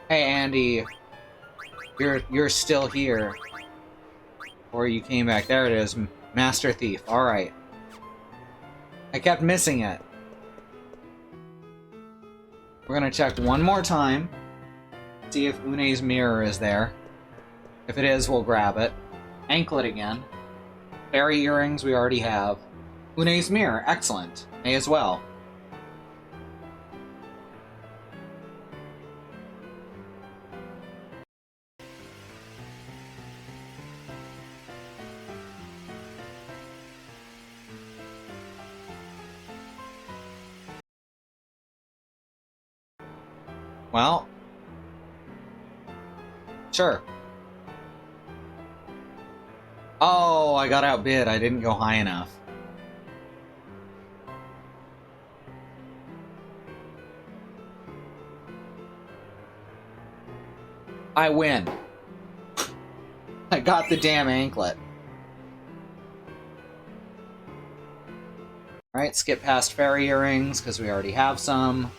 Hey Andy, you're still here. Or you came back. There it is, Master Thief. Alright. I kept missing it. We're gonna check one more time. See if Une's mirror is there. If it is, we'll grab it. Anklet again. Fairy earrings we already have. Une's mirror, excellent. May as well. Well, sure. Oh, I got outbid. I didn't go high enough. I win. I got the damn anklet. Alright, skip past fairy earrings, because we already have some.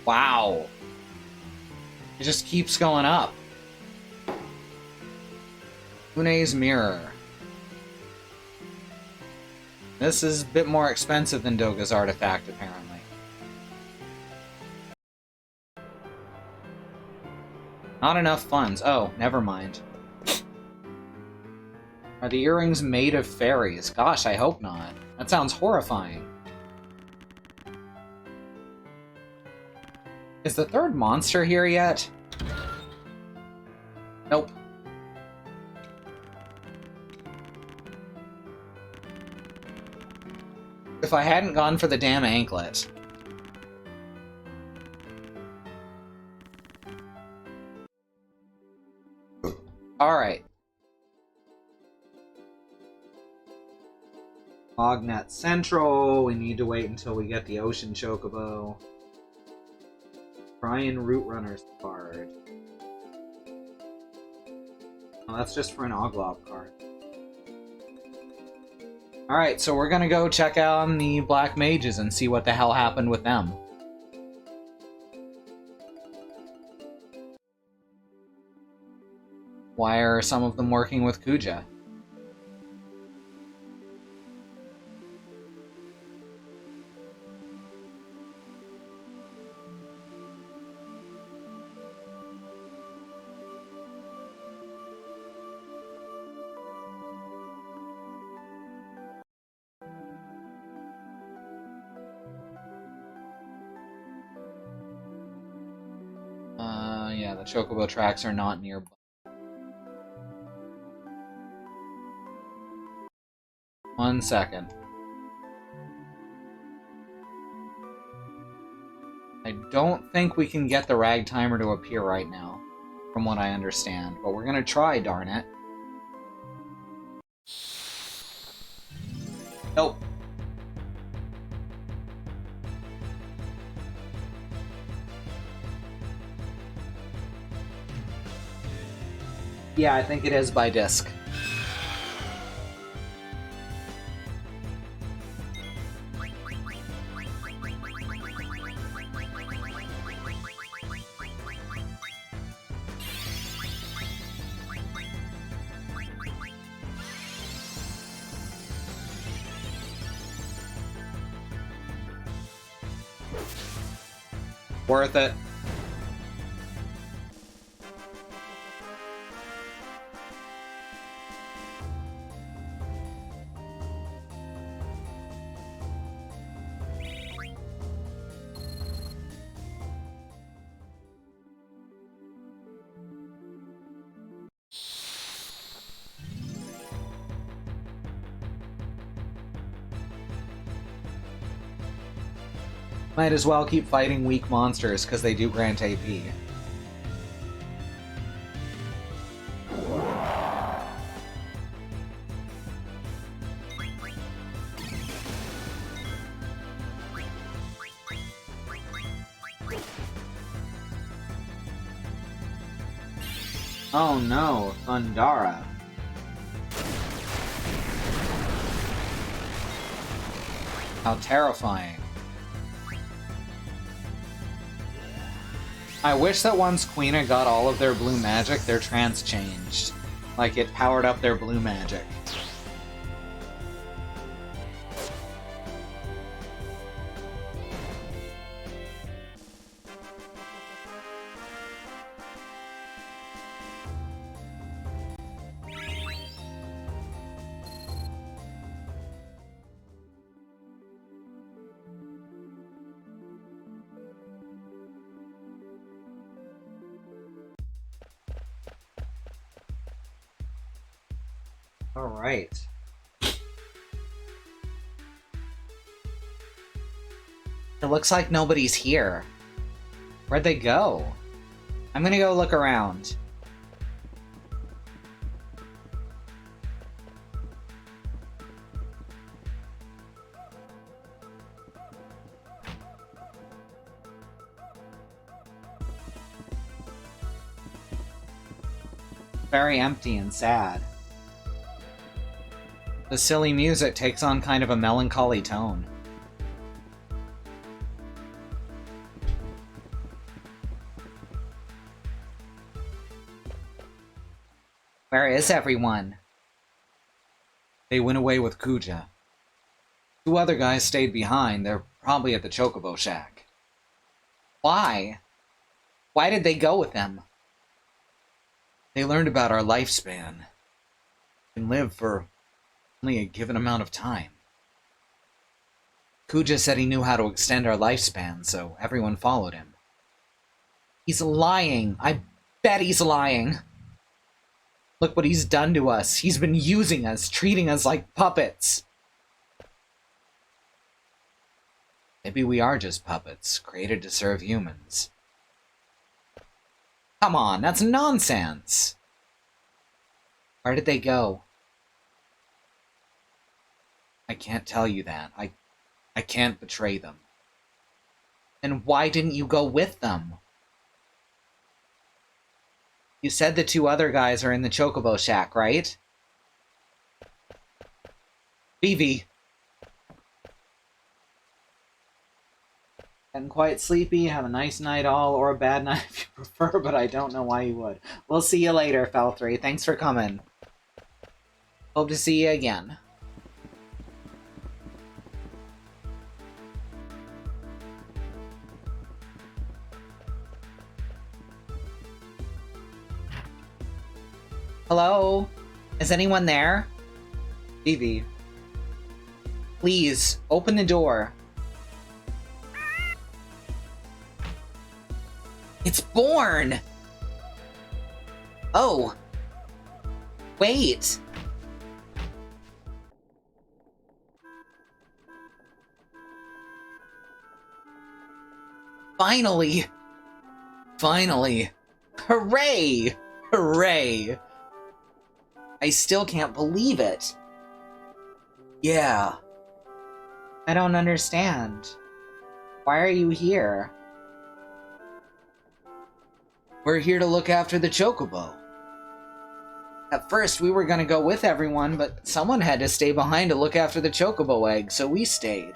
Wow. It just keeps going up. Une's mirror. This is a bit more expensive than Doga's artifact, apparently. Not enough funds. Oh, never mind. Are the earrings made of fairies? Gosh, I hope not. That sounds horrifying. Is the third monster here yet? Nope. If I hadn't gone for the damn anklet. Alright. Ognet Central. We need to wait until we get the Ocean Chocobo. Brian Root Runner's card. Oh, that's just for an Oglob card. Alright, so we're gonna go check out the Black Mages and see what the hell happened with them. Why are some of them working with Kuja? Yeah, the Chocobo tracks are not nearby. One second. I don't think we can get the Ragtimer to appear right now, from what I understand, but we're gonna try, darn it. Nope. Yeah, I think it is by disc. Worth it. Might as well keep fighting weak monsters, because they do grant AP. Oh no, Thundara. How terrifying. I wish that once Quina got all of their blue magic, their trance changed. Like, it powered up their blue magic. Alright. It looks like nobody's here. Where'd they go? I'm gonna go look around. Very empty and sad. The silly music takes on kind of a melancholy tone. Where is everyone? They went away with Kuja. 2 other guys stayed behind. They're probably at the Chocobo Shack. Why? Why did they go with them? They learned about our lifespan. We can live for only a given amount of time. Kuja said he knew how to extend our lifespan, so everyone followed him. He's lying. I bet he's lying. Look what he's done to us. He's been using us, treating us like puppets. Maybe we are just puppets, created to serve humans. Come on, that's nonsense. Where did they go? I can't tell you that. I can't betray them. Then why didn't you go with them? You said the 2 other guys are in the Chocobo Shack, right? Vivi. Getting quite sleepy, have a nice night all, or a bad night if you prefer, but I don't know why you would. We'll see you later, Fel3. Thanks for coming. Hope to see you again. Hello? Is anyone there? Vivi. Please, open the door. It's born! Oh. Wait. Finally! Finally! Hooray! Hooray! I still can't believe it. Yeah. I don't understand. Why are you here? We're here to look after the Chocobo. At first, we were gonna go with everyone, but someone had to stay behind to look after the Chocobo egg, so we stayed.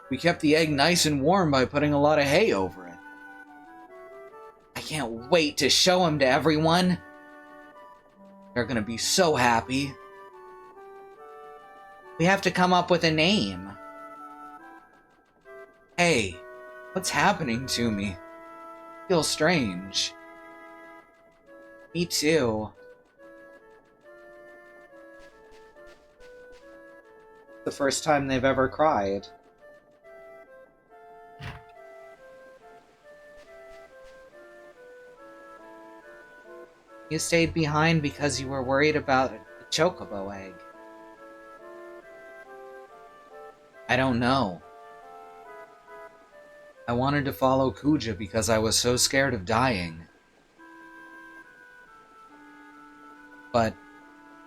We kept the egg nice and warm by putting a lot of hay over it. I can't wait to show him to everyone. They're gonna be so happy. We have to come up with a name. Hey, what's happening to me? I feel strange. Me too. The first time they've ever cried. You stayed behind because you were worried about the Chocobo egg. I don't know. I wanted to follow Kuja because I was so scared of dying. But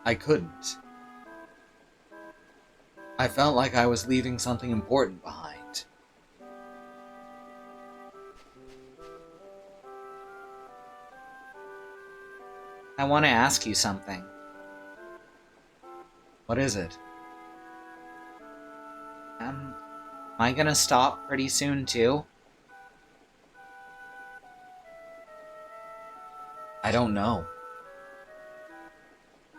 I couldn't. I felt like I was leaving something important behind. I want to ask you something. What is it? Am I gonna stop pretty soon too? I don't know.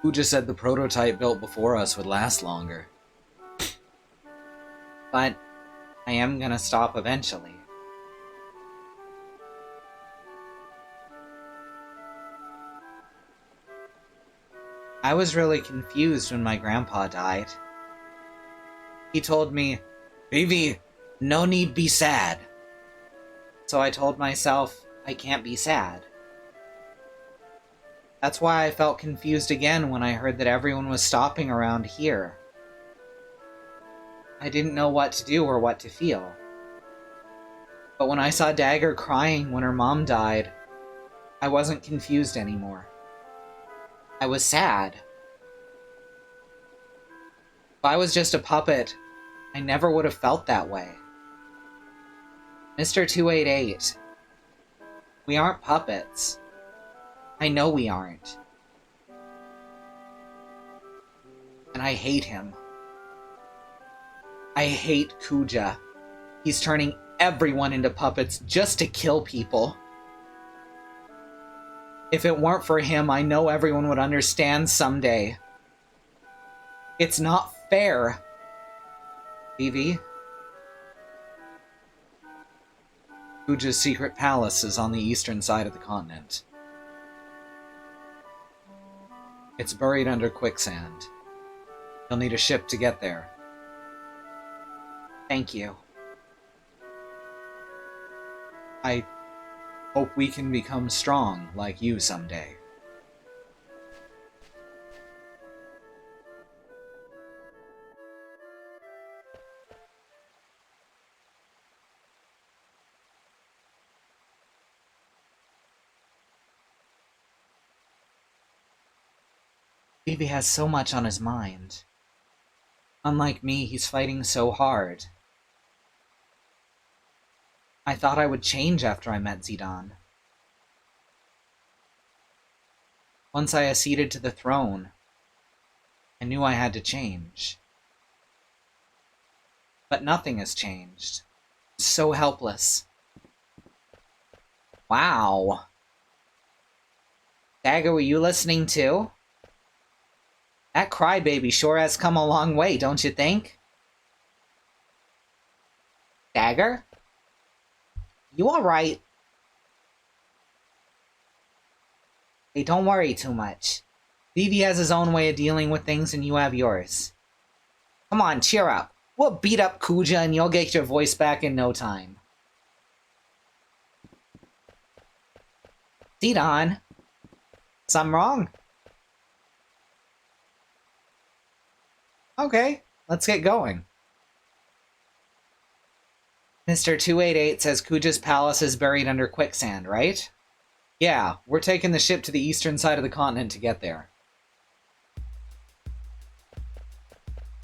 Kuja said the prototype built before us would last longer. But I am gonna stop eventually. I was really confused when my grandpa died. He told me, "Vivi, no need be sad." So I told myself, I can't be sad. That's why I felt confused again when I heard that everyone was stopping around here. I didn't know what to do or what to feel. But when I saw Dagger crying when her mom died, I wasn't confused anymore. I was sad. If I was just a puppet, I never would have felt that way. Mr. 288, we aren't puppets. I know we aren't. And I hate him. I hate Kuja. He's turning everyone into puppets just to kill people. If it weren't for him, I know everyone would understand someday. It's not fair. Vivi? Kuja's secret palace is on the eastern side of the continent. It's buried under quicksand. You'll need a ship to get there. Thank you. I hope we can become strong like you someday. Vivi has so much on his mind. Unlike me, he's fighting so hard. I thought I would change after I met Zidane. Once I acceded to the throne, I knew I had to change. But nothing has changed. So helpless. Wow. Dagger, were you listening too? That crybaby sure has come a long way, don't you think? Dagger? You alright? Hey, don't worry too much. Vivi has his own way of dealing with things and you have yours. Come on, cheer up. We'll beat up Kuja and you'll get your voice back in no time. Zidane? Something wrong? Okay, let's get going. Mr. 288 says Kuja's palace is buried under quicksand, right? Yeah, we're taking the ship to the eastern side of the continent to get there.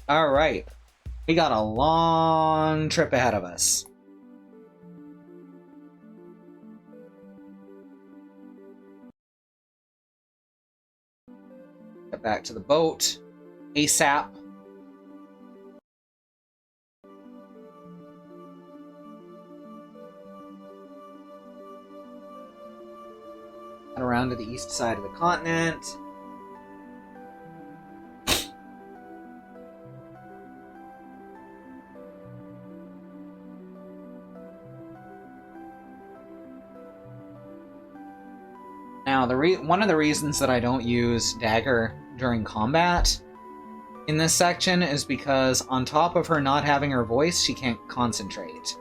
Alright. We got a long trip ahead of us. Get back to the boat. ASAP. Head around to the east side of the continent. Now, one of the reasons that I don't use Dagger during combat in this section is because on top of her not having her voice, she can't concentrate.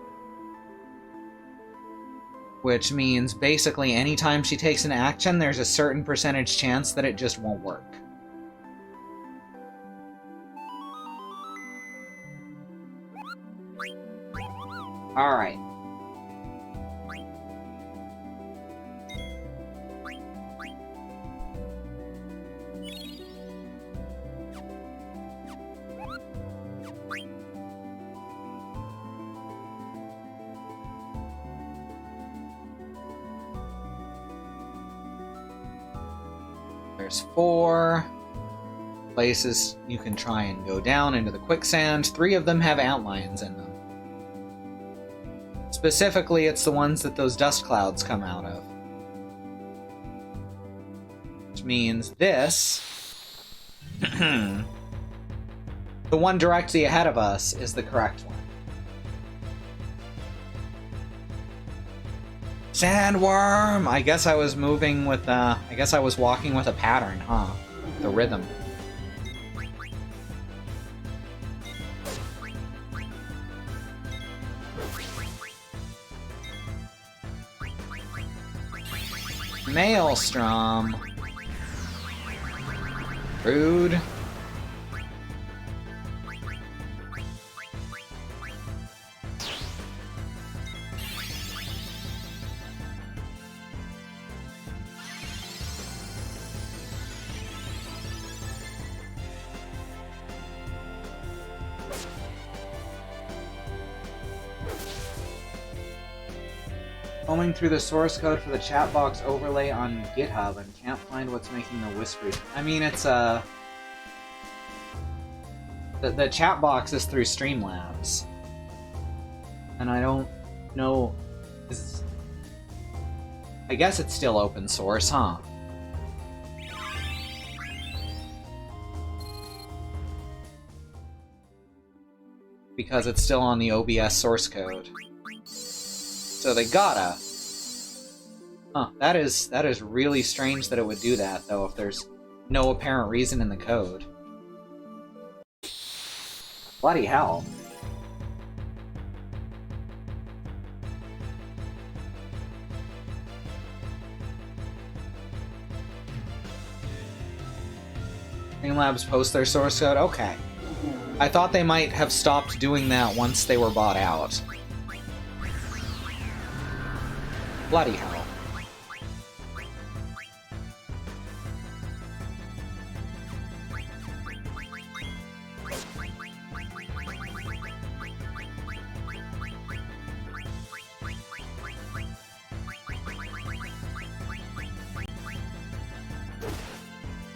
Which means basically anytime she takes an action, there's a certain percentage chance that it just won't work. Alright. There's 4 places you can try and go down into the quicksand. 3 of them have antlions in them. Specifically, it's the ones that those dust clouds come out of. Which means this... the one directly ahead of us is the correct one. Sandworm! I guess I was moving with, I guess I was walking with a pattern, huh? The rhythm. Maelstrom. Rude. Combing through the source code for the chat box overlay on GitHub and can't find what's making the whispery. I mean, it's the chat box is through Streamlabs, and I don't know. I guess it's still open source, huh? Because it's still on the OBS source code. So they gotta. Huh, that is really strange that it would do that, though, if there's no apparent reason in the code. Bloody hell. Streamlabs post their source code? Okay. I thought they might have stopped doing that once they were bought out. Bloody hell.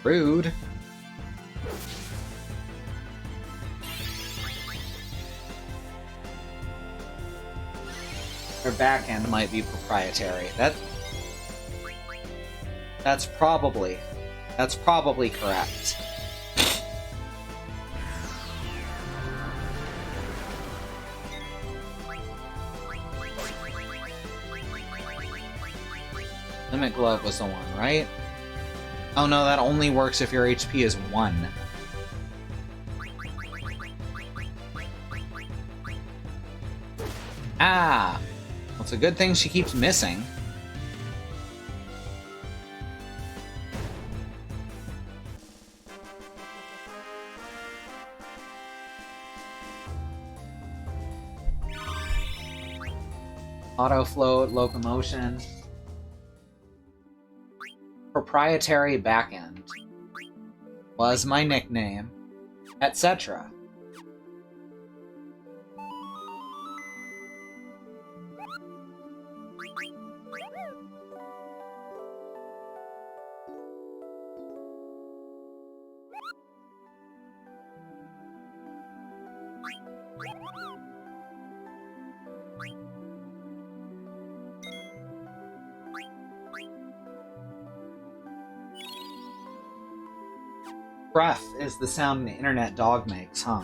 Rude. Their backend might be proprietary. That's probably correct. Limit Glove was the one, right? Oh no, that only works if your HP is 1. Ah! Well, it's a good thing she keeps missing. Auto float, locomotion. Proprietary backend. Was my nickname. Etc. Breath is the sound an internet dog makes, huh?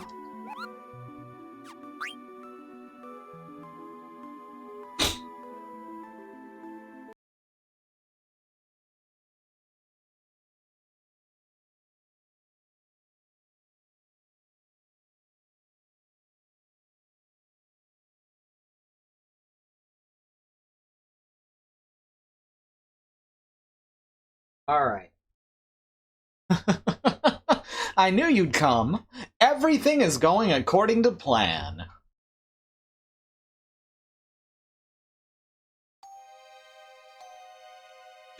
Alright. I knew you'd come. Everything is going according to plan.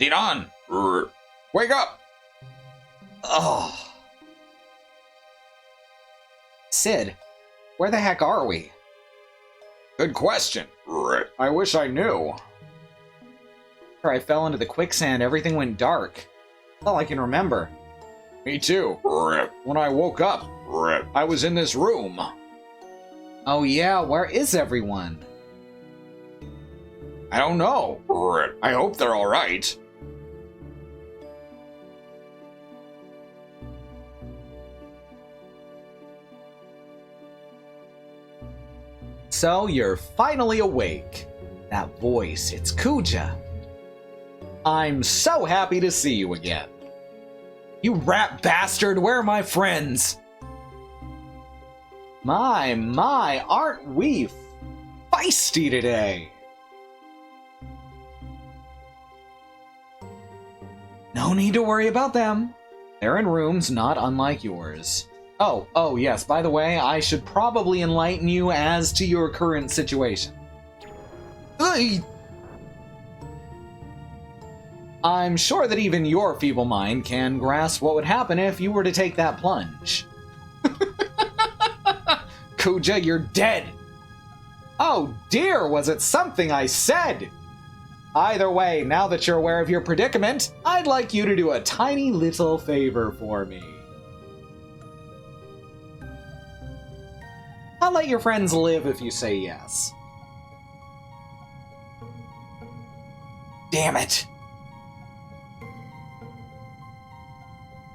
Dinan! Wake up! Oh. Sid, where the heck are we? Good question. I wish I knew. After I fell into the quicksand, everything went dark. That's all I can remember. Me too. When I woke up, I was in this room. Oh yeah, where is everyone? I don't know. I hope they're all right. So you're finally awake. That voice, it's Kuja. I'm so happy to see you again. You rat bastard, where are my friends? My, aren't we feisty today? No need to worry about them. They're in rooms not unlike yours. Oh, yes, by the way, I should probably enlighten you as to your current situation. I'm sure that even your feeble mind can grasp what would happen if you were to take that plunge. Kuja, you're dead! Oh dear, was it something I said? Either way, now that you're aware of your predicament, I'd like you to do a tiny little favor for me. I'll let your friends live if you say yes. Damn it!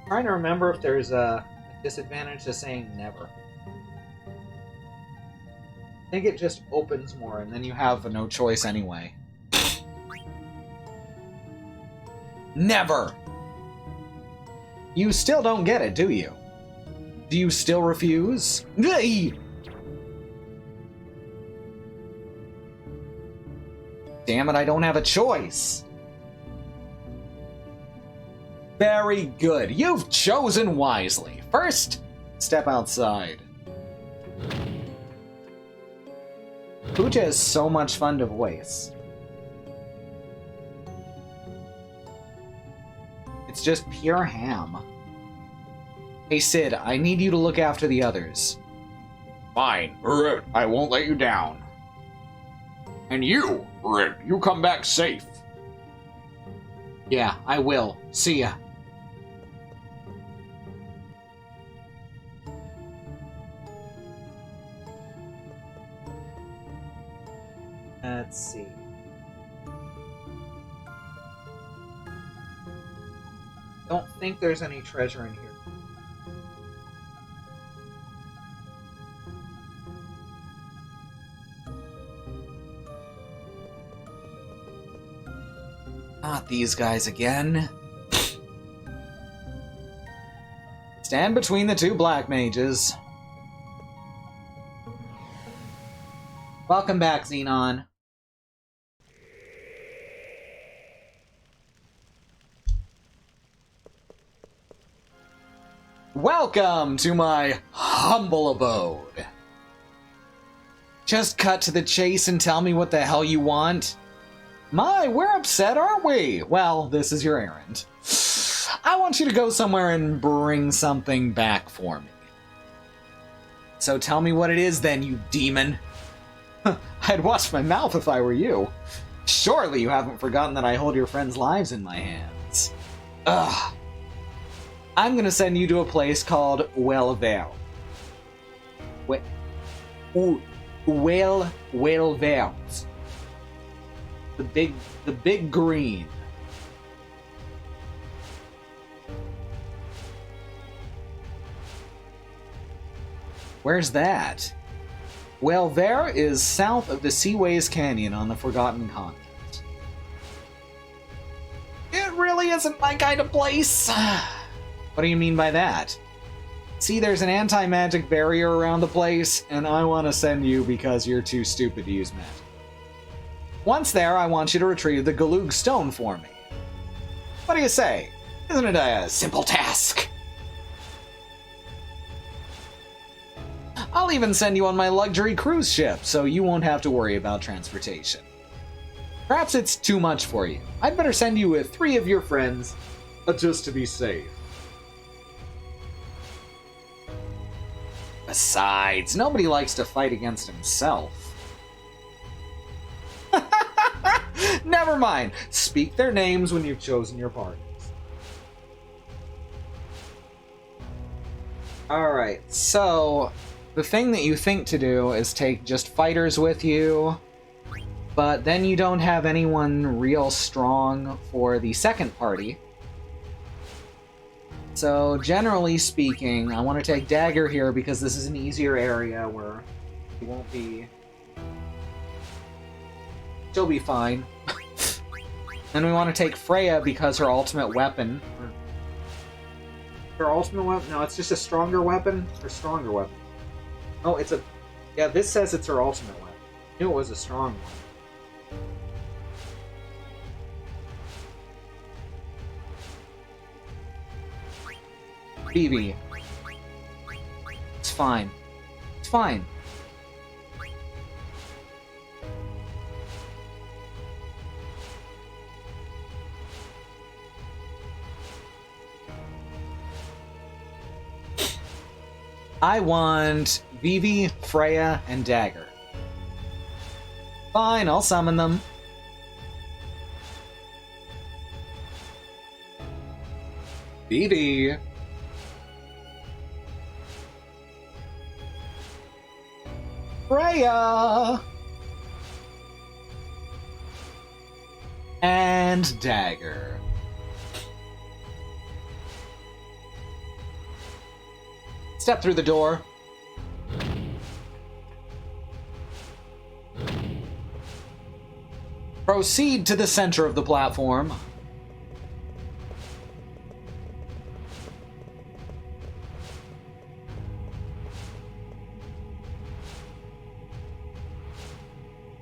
I'm trying to remember if there's a disadvantage to saying never. I think it just opens more, and then you have no choice anyway. Never! You still don't get it, do you? Do you still refuse? Damn it, I don't have a choice. Very good. You've chosen wisely. First, step outside. Kuja is so much fun to voice. It's just pure ham. Hey Sid, I need you to look after the others. Fine, Rit, I won't let you down. And you, Rit, you come back safe. Yeah, I will. See ya. Let's see. Don't think there's any treasure in here. Not these guys again. Stand between the two black mages. Welcome back, Xenon. Welcome to my humble abode. Just cut to the chase and tell me what the hell you want. My, we're upset, aren't we? Well, this is your errand. I want you to go somewhere and bring something back for me. So tell me what it is then, you demon. I'd watch my mouth if I were you. Surely you haven't forgotten that I hold your friends' lives in my hands. Ugh. I'm gonna send you to a place called Wellvale. Wellvale. The big green. Where's that? Well, there is south of the Seaways Canyon on the Forgotten Continent. It really isn't my kind of place. What do you mean by that? See, there's an anti-magic barrier around the place, and I want to send you because you're too stupid to use magic. Once there, I want you to retrieve the Galug Stone for me. What do you say? Isn't it a simple task? I'll even send you on my luxury cruise ship, so you won't have to worry about transportation. Perhaps it's too much for you. I'd better send you with 3 of your friends, just to be safe. Besides, nobody likes to fight against himself. Never mind. Speak their names when you've chosen your parties. Alright, so the thing that you think to do is take just fighters with you, but then you don't have anyone real strong for the second party. So generally speaking, I want to take Dagger here because this is an easier area where he won't be... She'll be fine. And we want to take Freya because her ultimate weapon... Her ultimate weapon? No, it's just a stronger weapon? Or stronger weapon? Oh, it's a... Yeah, this says it's her ultimate weapon. I knew it was a strong one. Phoebe. It's fine. It's fine. I want Vivi, Freya, and Dagger. Fine, I'll summon them. Vivi. Freya. And Dagger. Step through the door. Proceed to the center of the platform.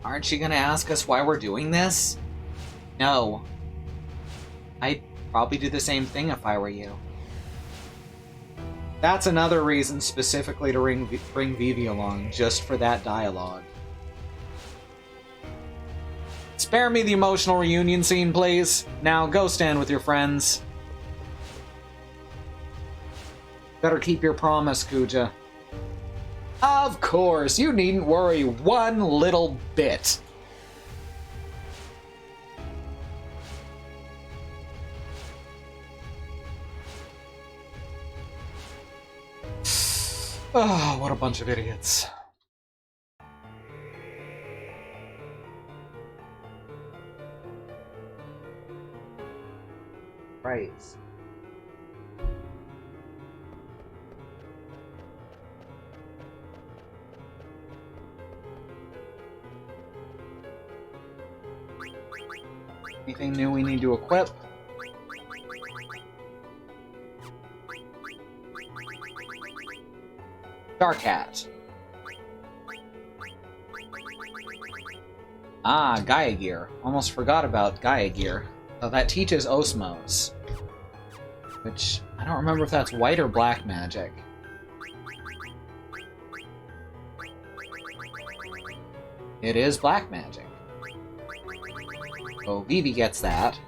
Aren't you gonna ask us why we're doing this? No. I'd probably do the same thing if I were you. That's another reason specifically to bring Vivi along, just for that dialogue. Spare me the emotional reunion scene, please. Now go stand with your friends. Better keep your promise, Kuja. Of course, you needn't worry one little bit. Oh, what a bunch of idiots. Right. Anything new we need to equip? Dark Hat. Ah, Gaia Gear. Almost forgot about Gaia Gear. Oh, that teaches Osmos. Which, I don't remember if that's white or black magic. It is black magic. Oh, Vivi gets that.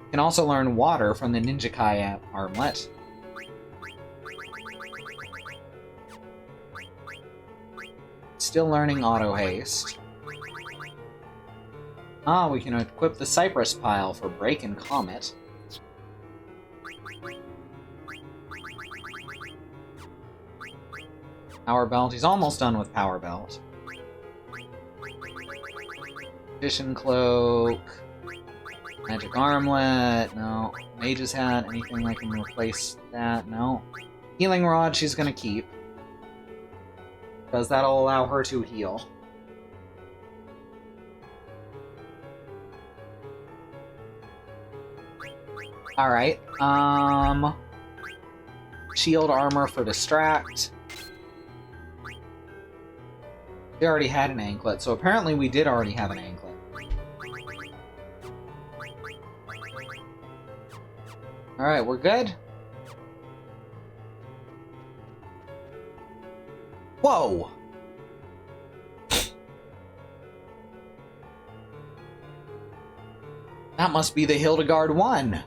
Can also learn water from the Ninja Kai armlet. Still learning auto haste. Ah, we can equip the Cypress Pile for Break and Comet. Power Belt. He's almost done with Power Belt. Magician Cloak. Magic Armlet. No. Mage's Hat. Anything that can replace that? No. Healing Rod she's gonna keep. Because that'll allow her to heal. Alright, Shield Armor for Distract. We already had an anklet, so apparently we did already have an anklet. Alright, we're good? Whoa! That must be the Hildegard one.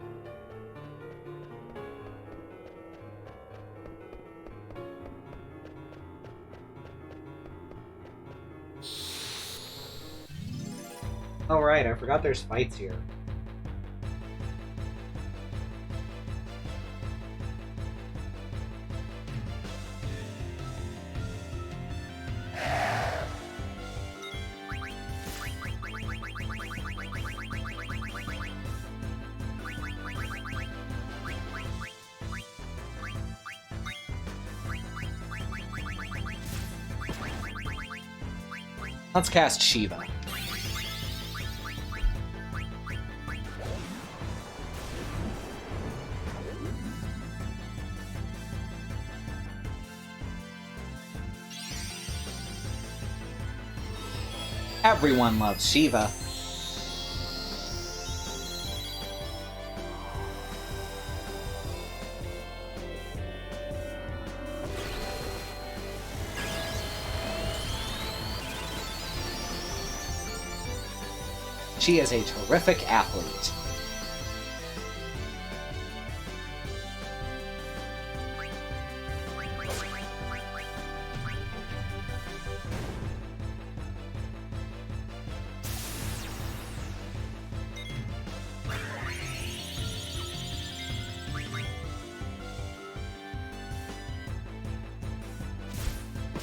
Oh right, I forgot there's fights here. Let's cast Shiva. Everyone loves Shiva. She is a terrific athlete.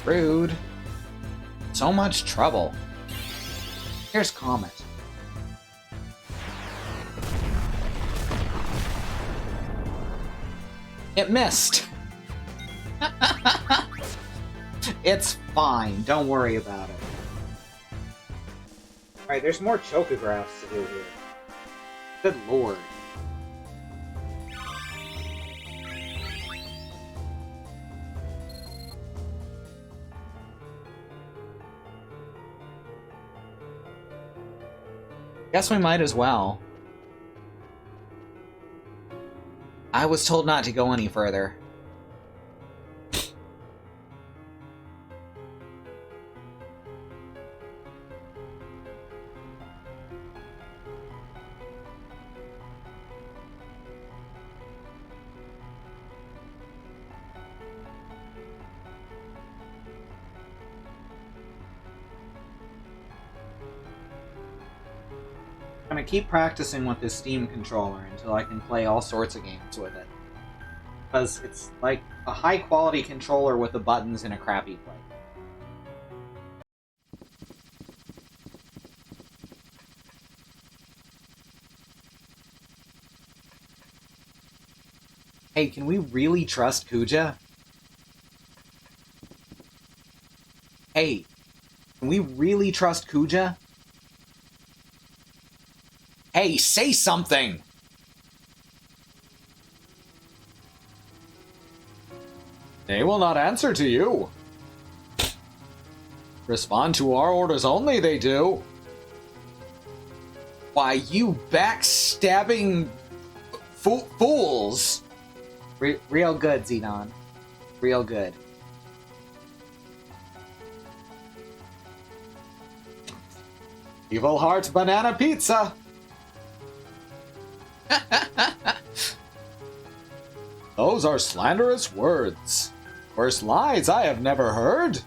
Rude. So much trouble. Here's Comet. It missed. It's fine. Don't worry about it. Alright, there's more chocographs to do here. Good lord. Guess we might as well. I was told not to go any further. I'm gonna keep practicing with this Steam controller until I can play all sorts of games with it. Because it's like a high quality controller with the buttons in a crappy place. Hey, can we really trust Kuja? Hey, can we really trust Kuja? Hey, say something! They will not answer to you. Respond to our orders only, they do. Why, you backstabbing fools! Real good, Xenon. Real good. Evil Heart Banana Pizza! Those are slanderous words. Worse lies I have never heard.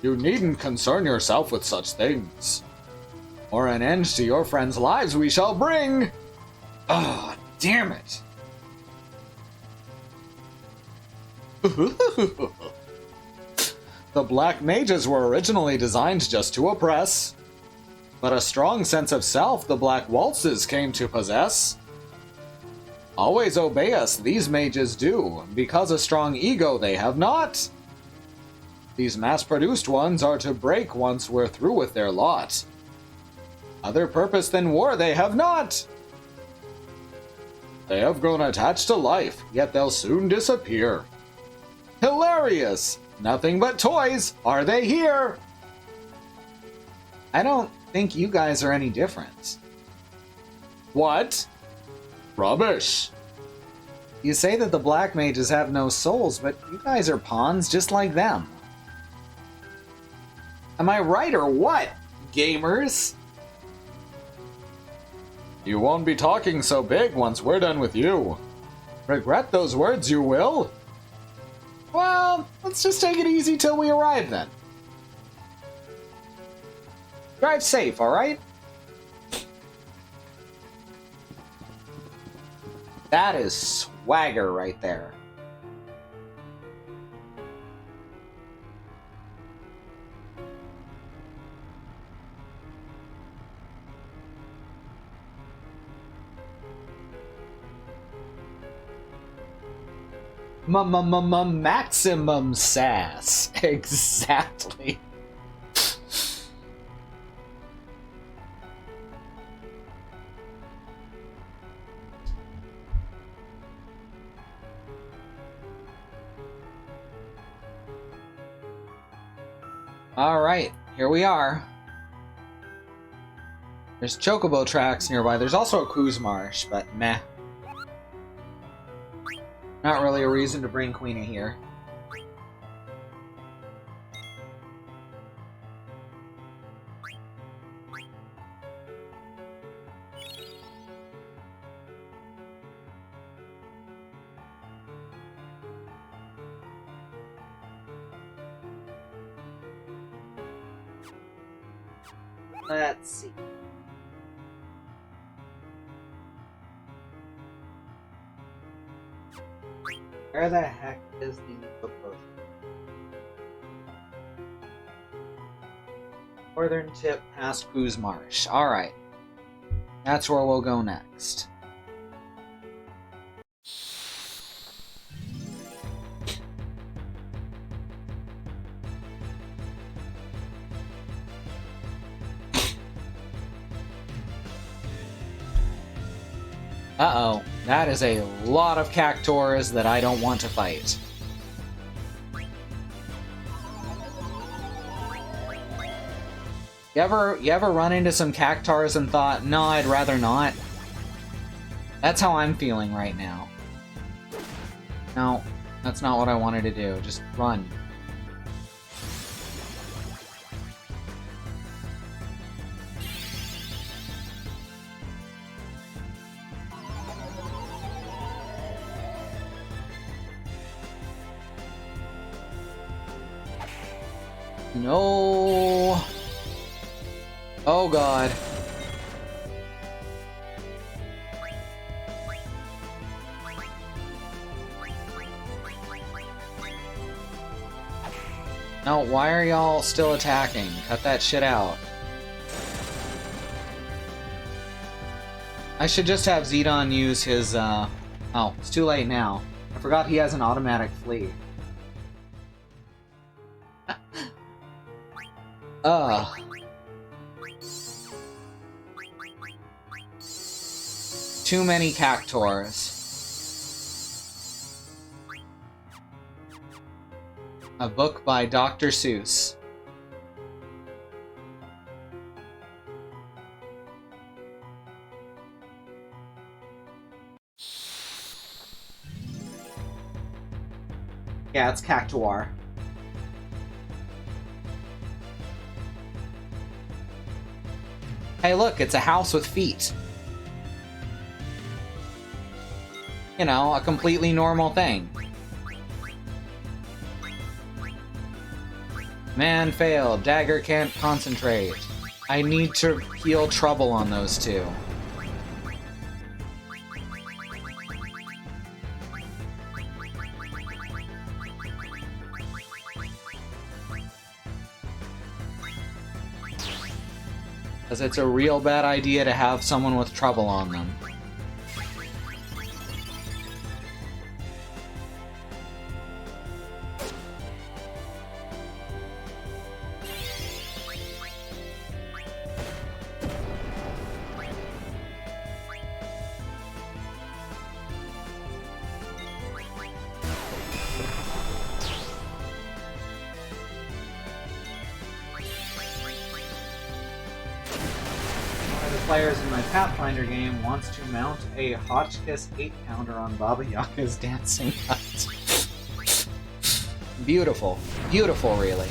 You needn't concern yourself with such things, or an end to your friends' lives we shall bring. Ah, oh, damn it. The Black Mages were originally designed just to oppress, but a strong sense of self the Black Waltzes came to possess. Always obey us, these mages do, because a strong ego they have not. These mass-produced ones are to break once we're through with their lot. Other purpose than war they have not. They have grown attached to life, yet they'll soon disappear. Hilarious! Nothing but toys, are they here? I don't think you guys are any different. What? Rubbish. You say that the Black Mages have no souls, but you guys are pawns just like them. Am I right or what, gamers? You won't be talking so big once we're done with you. Regret those words, you will? Well, let's just take it easy till we arrive then. Drive safe, alright? That is swagger right there. Maximum sass. Exactly. Alright, here we are. There's chocobo tracks nearby. There's also a Kuz Marsh, but meh. Not really a reason to bring Queena here. Let's see. Where the heck is the chocobo? Northern tip past Pooh's Marsh. Alright. That's where we'll go next. Uh-oh. That is a lot of cactors that I don't want to fight. You ever run into some cactars and thought, no, I'd rather not? That's how I'm feeling right now. No, that's not what I wanted to do. Just run. No. Oh god. No, why are y'all still attacking? Cut that shit out. I should just have Zedon use his, Oh, it's too late now. I forgot he has an automatic flee. Ugh. Too many cactors. A book by Dr. Seuss. Yeah, it's Cactuar. Hey, look, it's a house with feet. You know, a completely normal thing. Man failed. Dagger can't concentrate. I need to heal trouble on those two. Because it's a real bad idea to have someone with trouble on them. Players in my Pathfinder game wants to mount a Hotchkiss 8-pounder on Baba Yaga's dancing hut. Beautiful. Beautiful, really.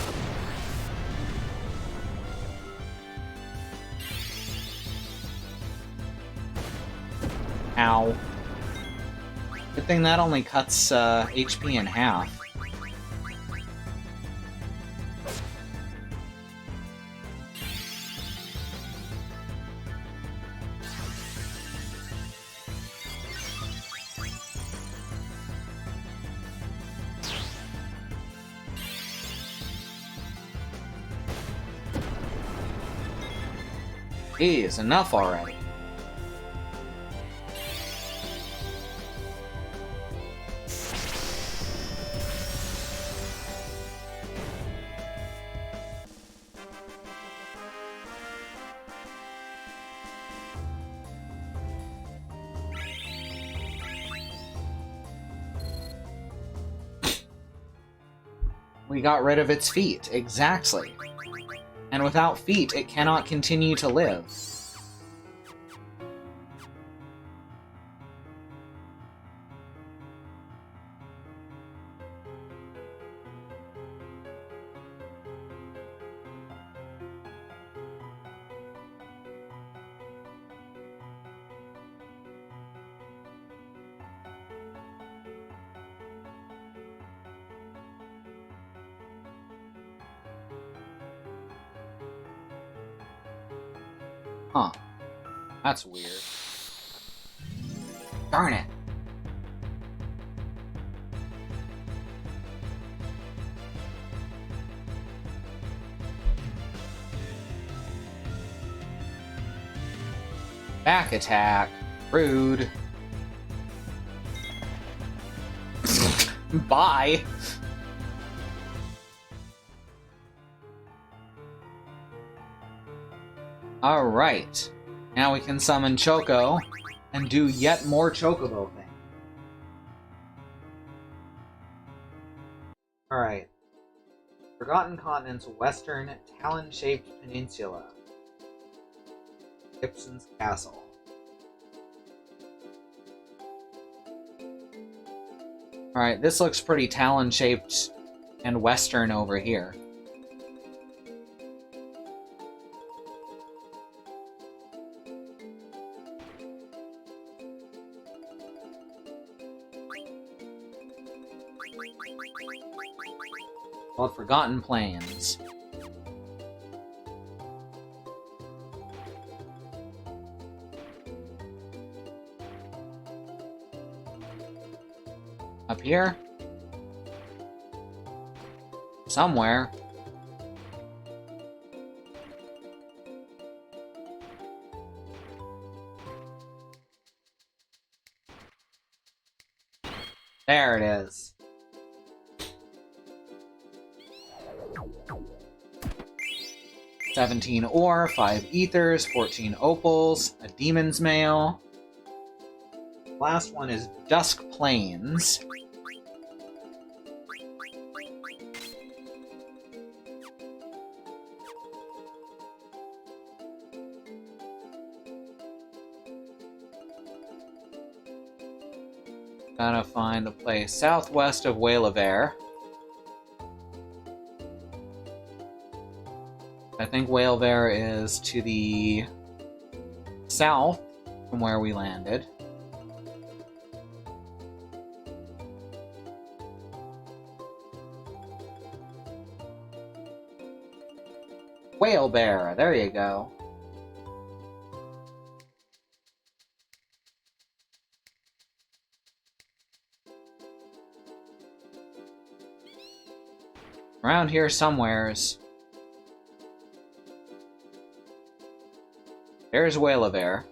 Ow. Good thing that only cuts HP in half. Jeez, enough already. We got rid of its feet, exactly. And without feet, it cannot continue to live. Huh. That's weird. Darn it. Back attack. Rude. Bye. Alright. Now we can summon Choco and do yet more chocobo things. Alright. Forgotten Continent's western talon-shaped peninsula. Gibson's Castle. Alright, this looks pretty talon-shaped and western over here. Called Forgotten Plains. Up here? Somewhere. There it is. $17 ore, 5 ethers, 14 opals, a demon's mail. Last one is Dusk Plains. Gotta find a place southwest of Whalevare. I think Whalevare is to the south from where we landed. Whalebear, there you go. Around here somewheres. There's Whalevare.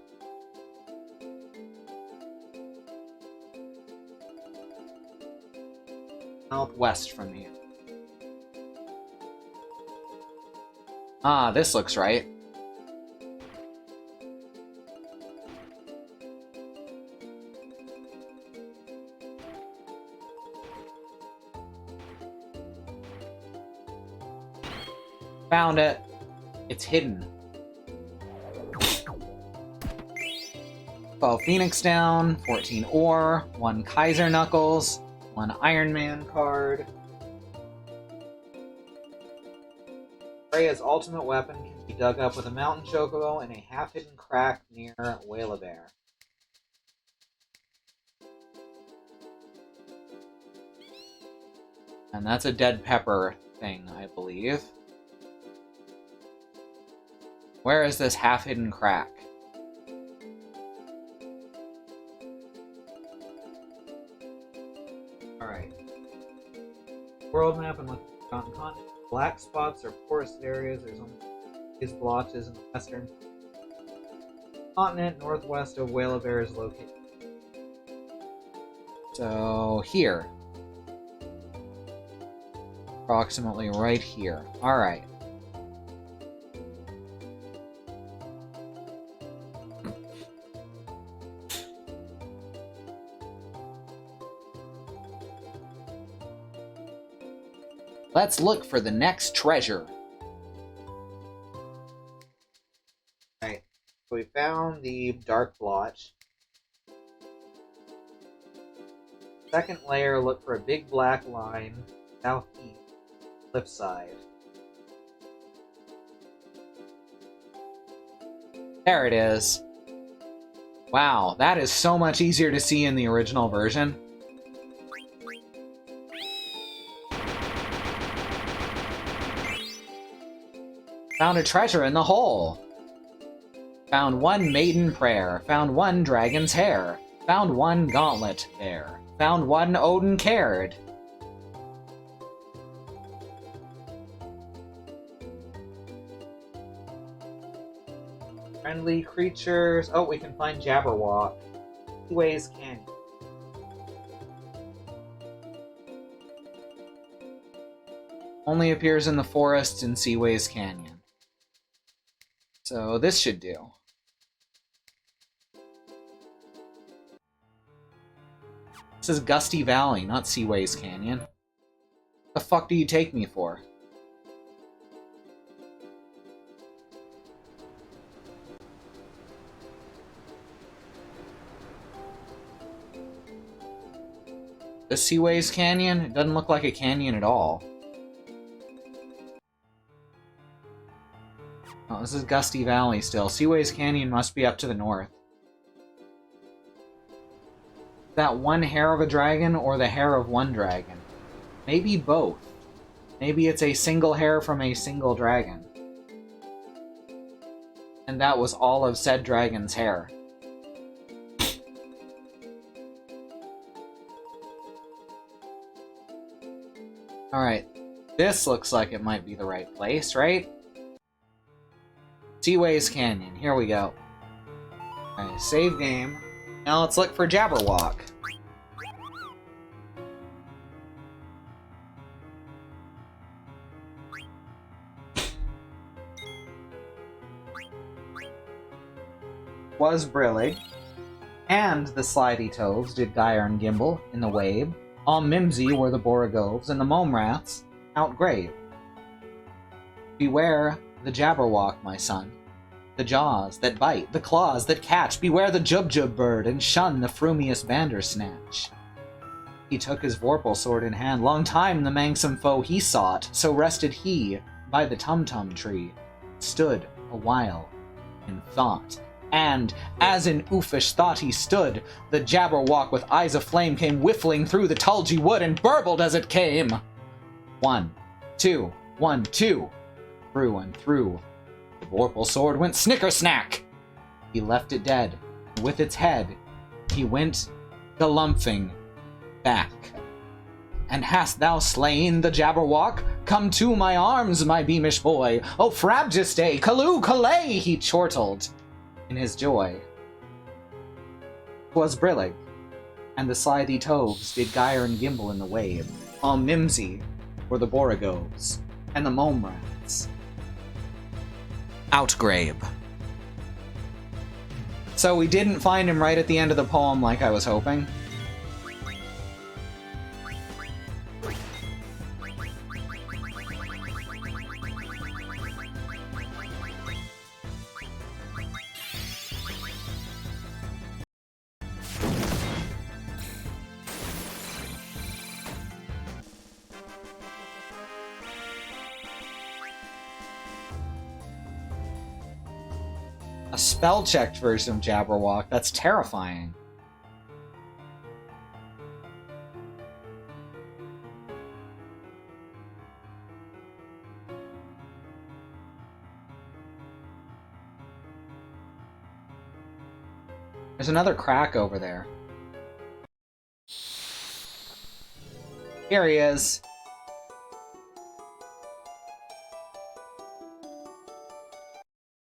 Southwest from here. Ah, this looks right. Found it. It's hidden. 12 Phoenix down, 14 ore, 1 Kaiser Knuckles, 1 Iron Man card. Freya's ultimate weapon can be dug up with a mountain chocobo in a half-hidden crack near Whalevare. And that's a dead pepper thing, I believe. Where is this half-hidden crack? Alright. World map and look at the continent. Black spots are forested areas. There's only these blotches in the western continent. Northwest of Whalevare is located. So, here. Approximately right here. Alright. Let's look for the next treasure. Alright, so we found the dark blotch. Second layer, look for a big black line, southeast, cliffside. There it is. Wow, that is so much easier to see in the original version. Found a treasure in the hole. Found 1 maiden prayer. Found 1 dragon's hair. Found 1 gauntlet there. Found 1 Odin cared. Trying Friendly creatures. Oh, we can find Jabberwock. Seaways Canyon. Only appears in the forests in Seaways Canyon. So this should do. This is Gusty Valley, not Seaways Canyon. The fuck do you take me for? The Seaways Canyon? It doesn't look like a canyon at all. Oh, this is Gusty Valley still. Seaways Canyon must be up to the north. That one hair of a dragon or the hair of one dragon? Maybe both. Maybe it's a single hair from a single dragon. And that was all of said dragon's hair. Alright, this looks like it might be the right place, right? Seaways Canyon, here we go. Alright, save game. Now let's look for Jabberwock. Was Brillig, and the slithy toves did gyre and gimble in the wabe. All mimsy were the borogoves, and the momraths outgrave. Beware the Jabberwock, my son, the jaws that bite, the claws that catch. Beware the Jubjub bird, and shun the frumious Bandersnatch. He took his vorpal sword in hand, long time the manxome foe he sought, so rested he by the Tumtum tree, stood a while in thought. And, as in oofish thought he stood, the Jabberwock with eyes of flame came whiffling through the tulgey wood and burbled as it came. 1, 2, 1, 2. Through and through. The vorpal sword went snicker-snack. He left it dead, and with its head he went galumphing back. And hast thou slain the Jabberwock? Come to my arms, my beamish boy. O Frabjiste, Calloo, Calais, he chortled in his joy. 'Twas Brillig, and the slithy toves did gyre and gimble in the wave. All mimsy were the borogoves, and the momraths outgrabe. So we didn't find him right at the end of the poem like I was hoping. A spell-checked version of Jabberwock? That's terrifying. There's another crack over there. Here he is.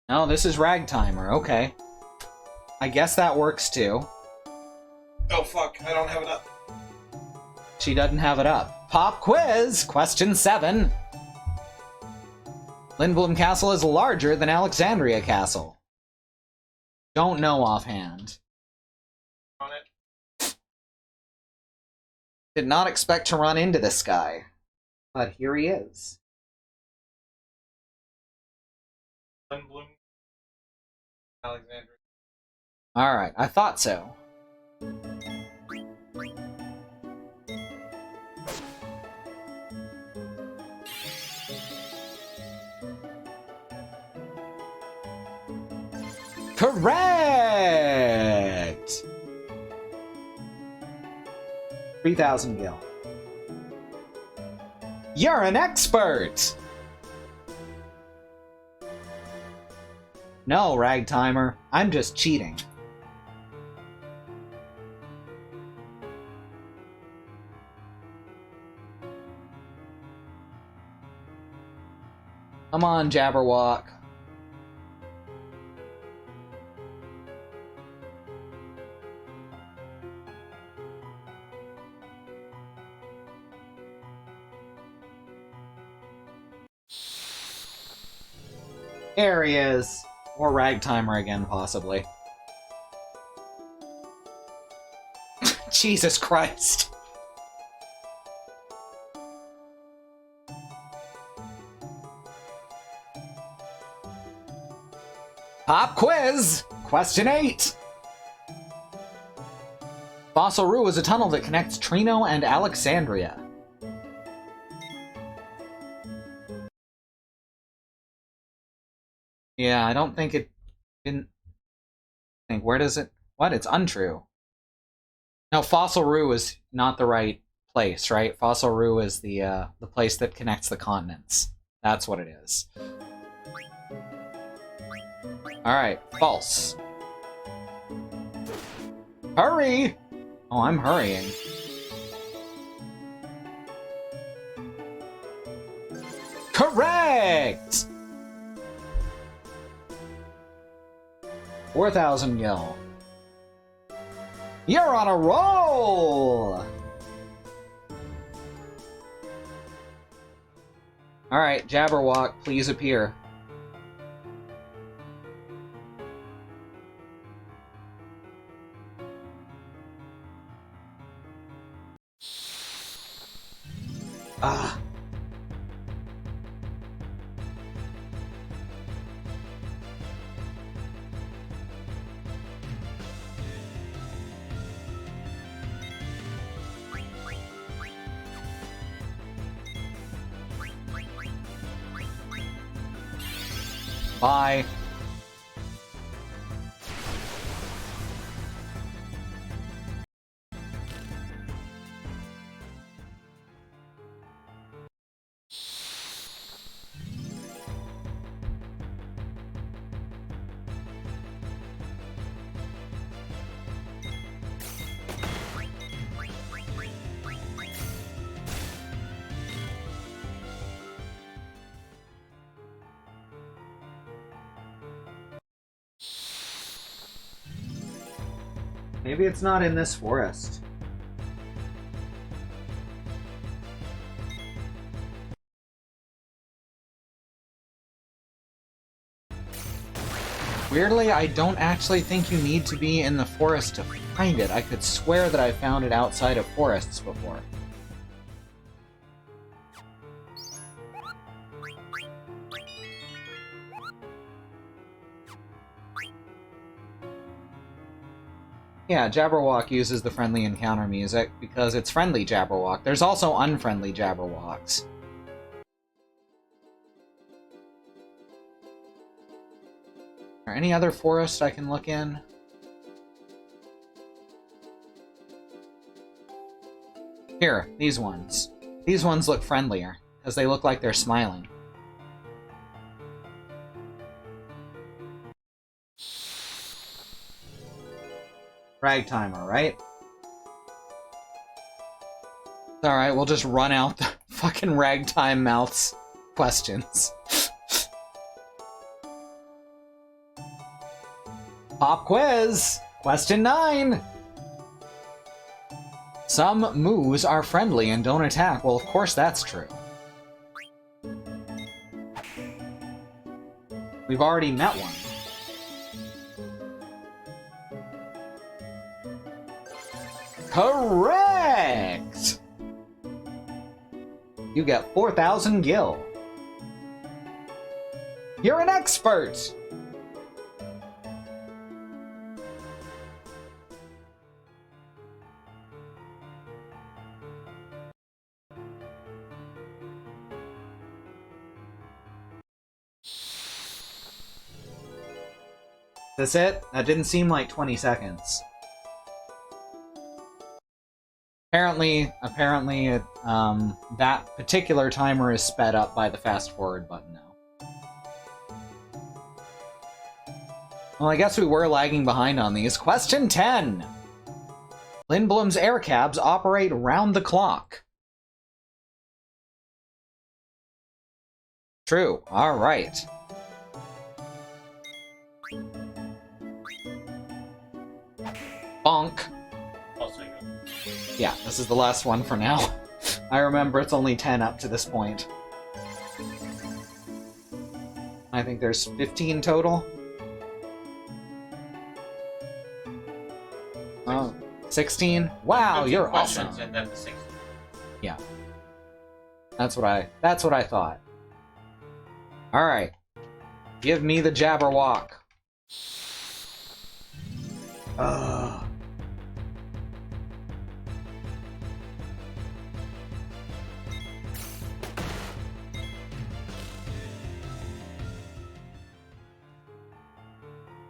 Oh, this is Ragtimer, okay. I guess that works too. Oh fuck, I don't have it up. She doesn't have it up. Pop quiz! Question 7. Lindblom Castle is larger than Alexandria Castle. Don't know offhand. On it. Did not expect to run into this guy. But here he is. Unbloom. Alexandria. Alright, I thought so. Correct! 3,000 gil. You're an expert! No, Ragtimer, I'm just cheating. Come on, Jabberwock. Here he is. Or Ragtimer again, possibly. Jesus Christ. Pop quiz! Question 8. Fossil Rue is a tunnel that connects Trino and Alexandria. Yeah, I don't think it didn't think. Where does it? What? It's untrue. No, Fossil Rue is not the right place, right? Fossil Rue is the place that connects the continents. That's what it is. All right, false. Hurry! Oh, I'm hurrying. Correct! 4,000 gil. You're on a roll! Alright, Jabberwock, please appear. Ah. Bye. Maybe it's not in this forest. Weirdly, I don't actually think you need to be in the forest to find it. I could swear that I found it outside of forests before. Yeah, Jabberwock uses the friendly encounter music because it's friendly Jabberwock. There's also unfriendly Jabberwocks. Are there any other forests I can look in? Here, these ones. These ones look friendlier, because they look like they're smiling. Ragtimer, right? Alright, we'll just run out the fucking ragtime mouths questions. Pop quiz! Question 9! Some moos are friendly and don't attack. Well, of course that's true. We've already met one. Correct! You get 4,000 gil. You're an expert! That's it? That didn't seem like 20 seconds. Apparently, that particular timer is sped up by the fast forward button now. Well, I guess we were lagging behind on these. Question 10! Lindblom's air cabs operate round the clock. True. Alright. Bonk. Yeah, this is the last one for now. I remember it's only 10 up to this point. I think there's 15 total. Oh, 16? Wow, 15 you're questions awesome. and then the 16. Yeah. That's what I thought. Alright. Give me the Jabberwock. Ugh.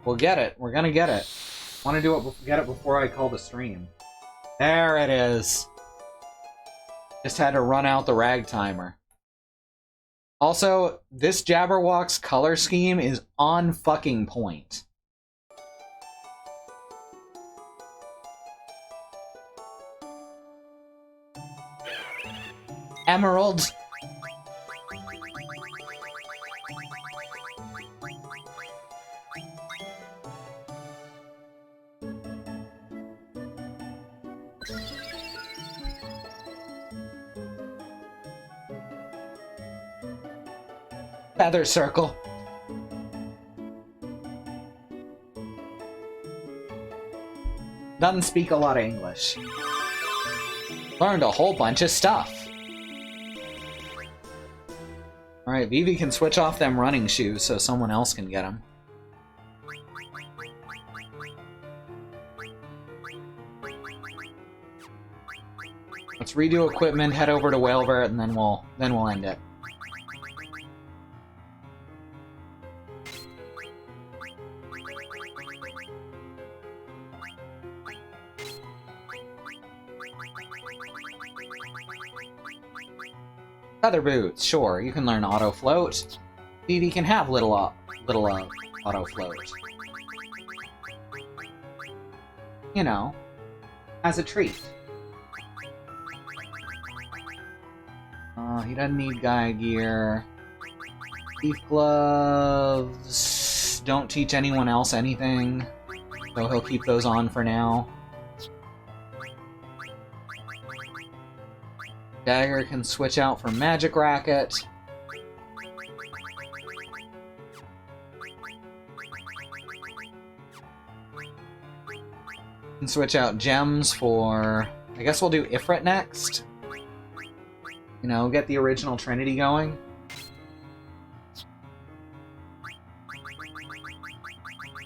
We'll get it. We're gonna get it. Want to do it? Get it before I call the stream. There it is. Just had to run out the rag timer. Also, this Jabberwock's color scheme is on fucking point. Emerald. Feather circle. Doesn't speak a lot of English. Learned a whole bunch of stuff. Alright, Vivi can switch off them running shoes so someone else can get them. Let's redo equipment, head over to Whalebert, and then we'll end it. Feather boots, sure, you can learn auto float. Vivi can have little auto float. You know, as a treat. He doesn't need Gaia gear. Thief gloves don't teach anyone else anything, so he'll keep those on for now. Dagger can switch out for magic racket. Can switch out gems for... I guess we'll do Ifrit next. You know, get the original Trinity going.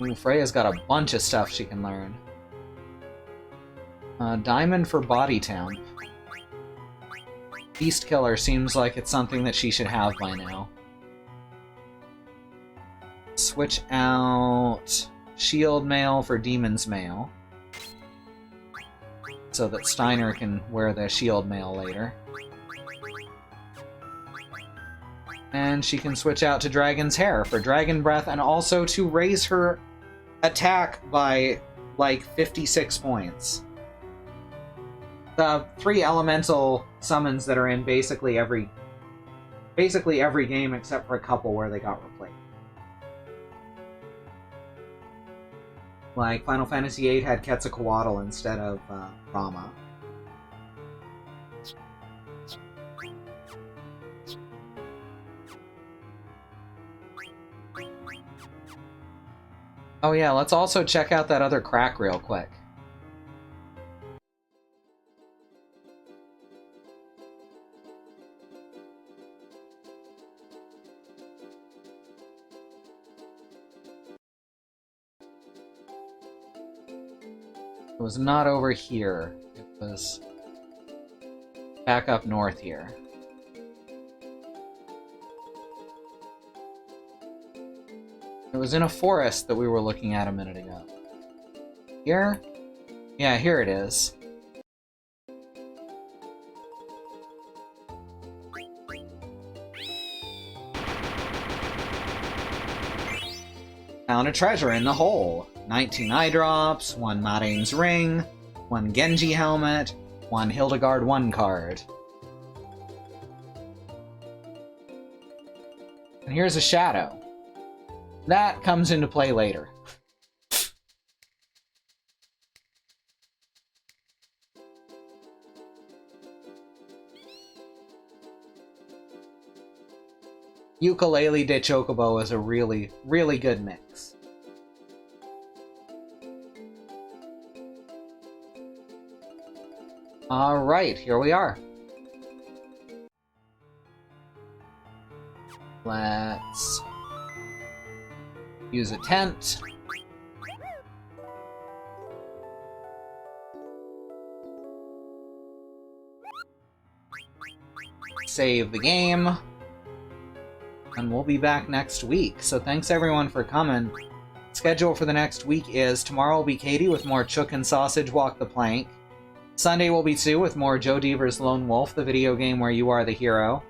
Ooh, Freya's got a bunch of stuff she can learn. Diamond for body temp. Beast Killer seems like it's something that she should have by now. Switch out Shield Mail for Demon's Mail. So that Steiner can wear the Shield Mail later. And she can switch out to Dragon's Hair for Dragon Breath and also to raise her attack by like 56 points. The 3 elemental summons that are in basically every game except for a couple where they got replaced. Like Final Fantasy VIII had Quetzalcoatl instead of Rama. Oh yeah, let's also check out that other crack real quick. It was not over here. It was back up north here. It was in a forest that we were looking at a minute ago. Here? Yeah, here it is. Found a treasure in the hole. 19 eye drops, 1 Madane's ring, 1 Genji helmet, 1 Hildegard 1 card. And here's a shadow. That comes into play later. Ukulele de Chocobo is a really, really good mix. Alright, here we are. Let's use a tent. Save the game. And we'll be back next week. So thanks everyone for coming. Schedule for the next week is tomorrow will be Katie with more Chook and Sausage Walk the Plank. Sunday will be Sue with more Joe Deaver's Lone Wolf, the video game where you are the hero.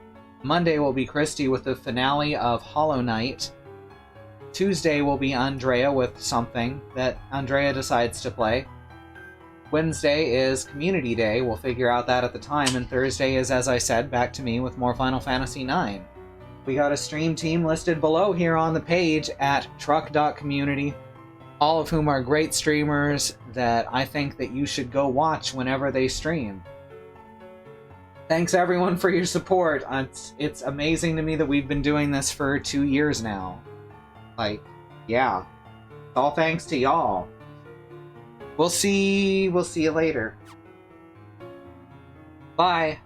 Monday will be Christy with the finale of Hollow Knight. Tuesday will be Andrea with something that Andrea decides to play. Wednesday is Community Day, we'll figure out that at the time, and Thursday is, as I said, back to me with more Final Fantasy IX. We got a stream team listed below here on the page at truck.community, all of whom are great streamers that I think that you should go watch whenever they stream. Thanks everyone for your support. It's amazing to me that we've been doing this for 2 years now. Like, yeah. It's all thanks to y'all. We'll see you later. Bye.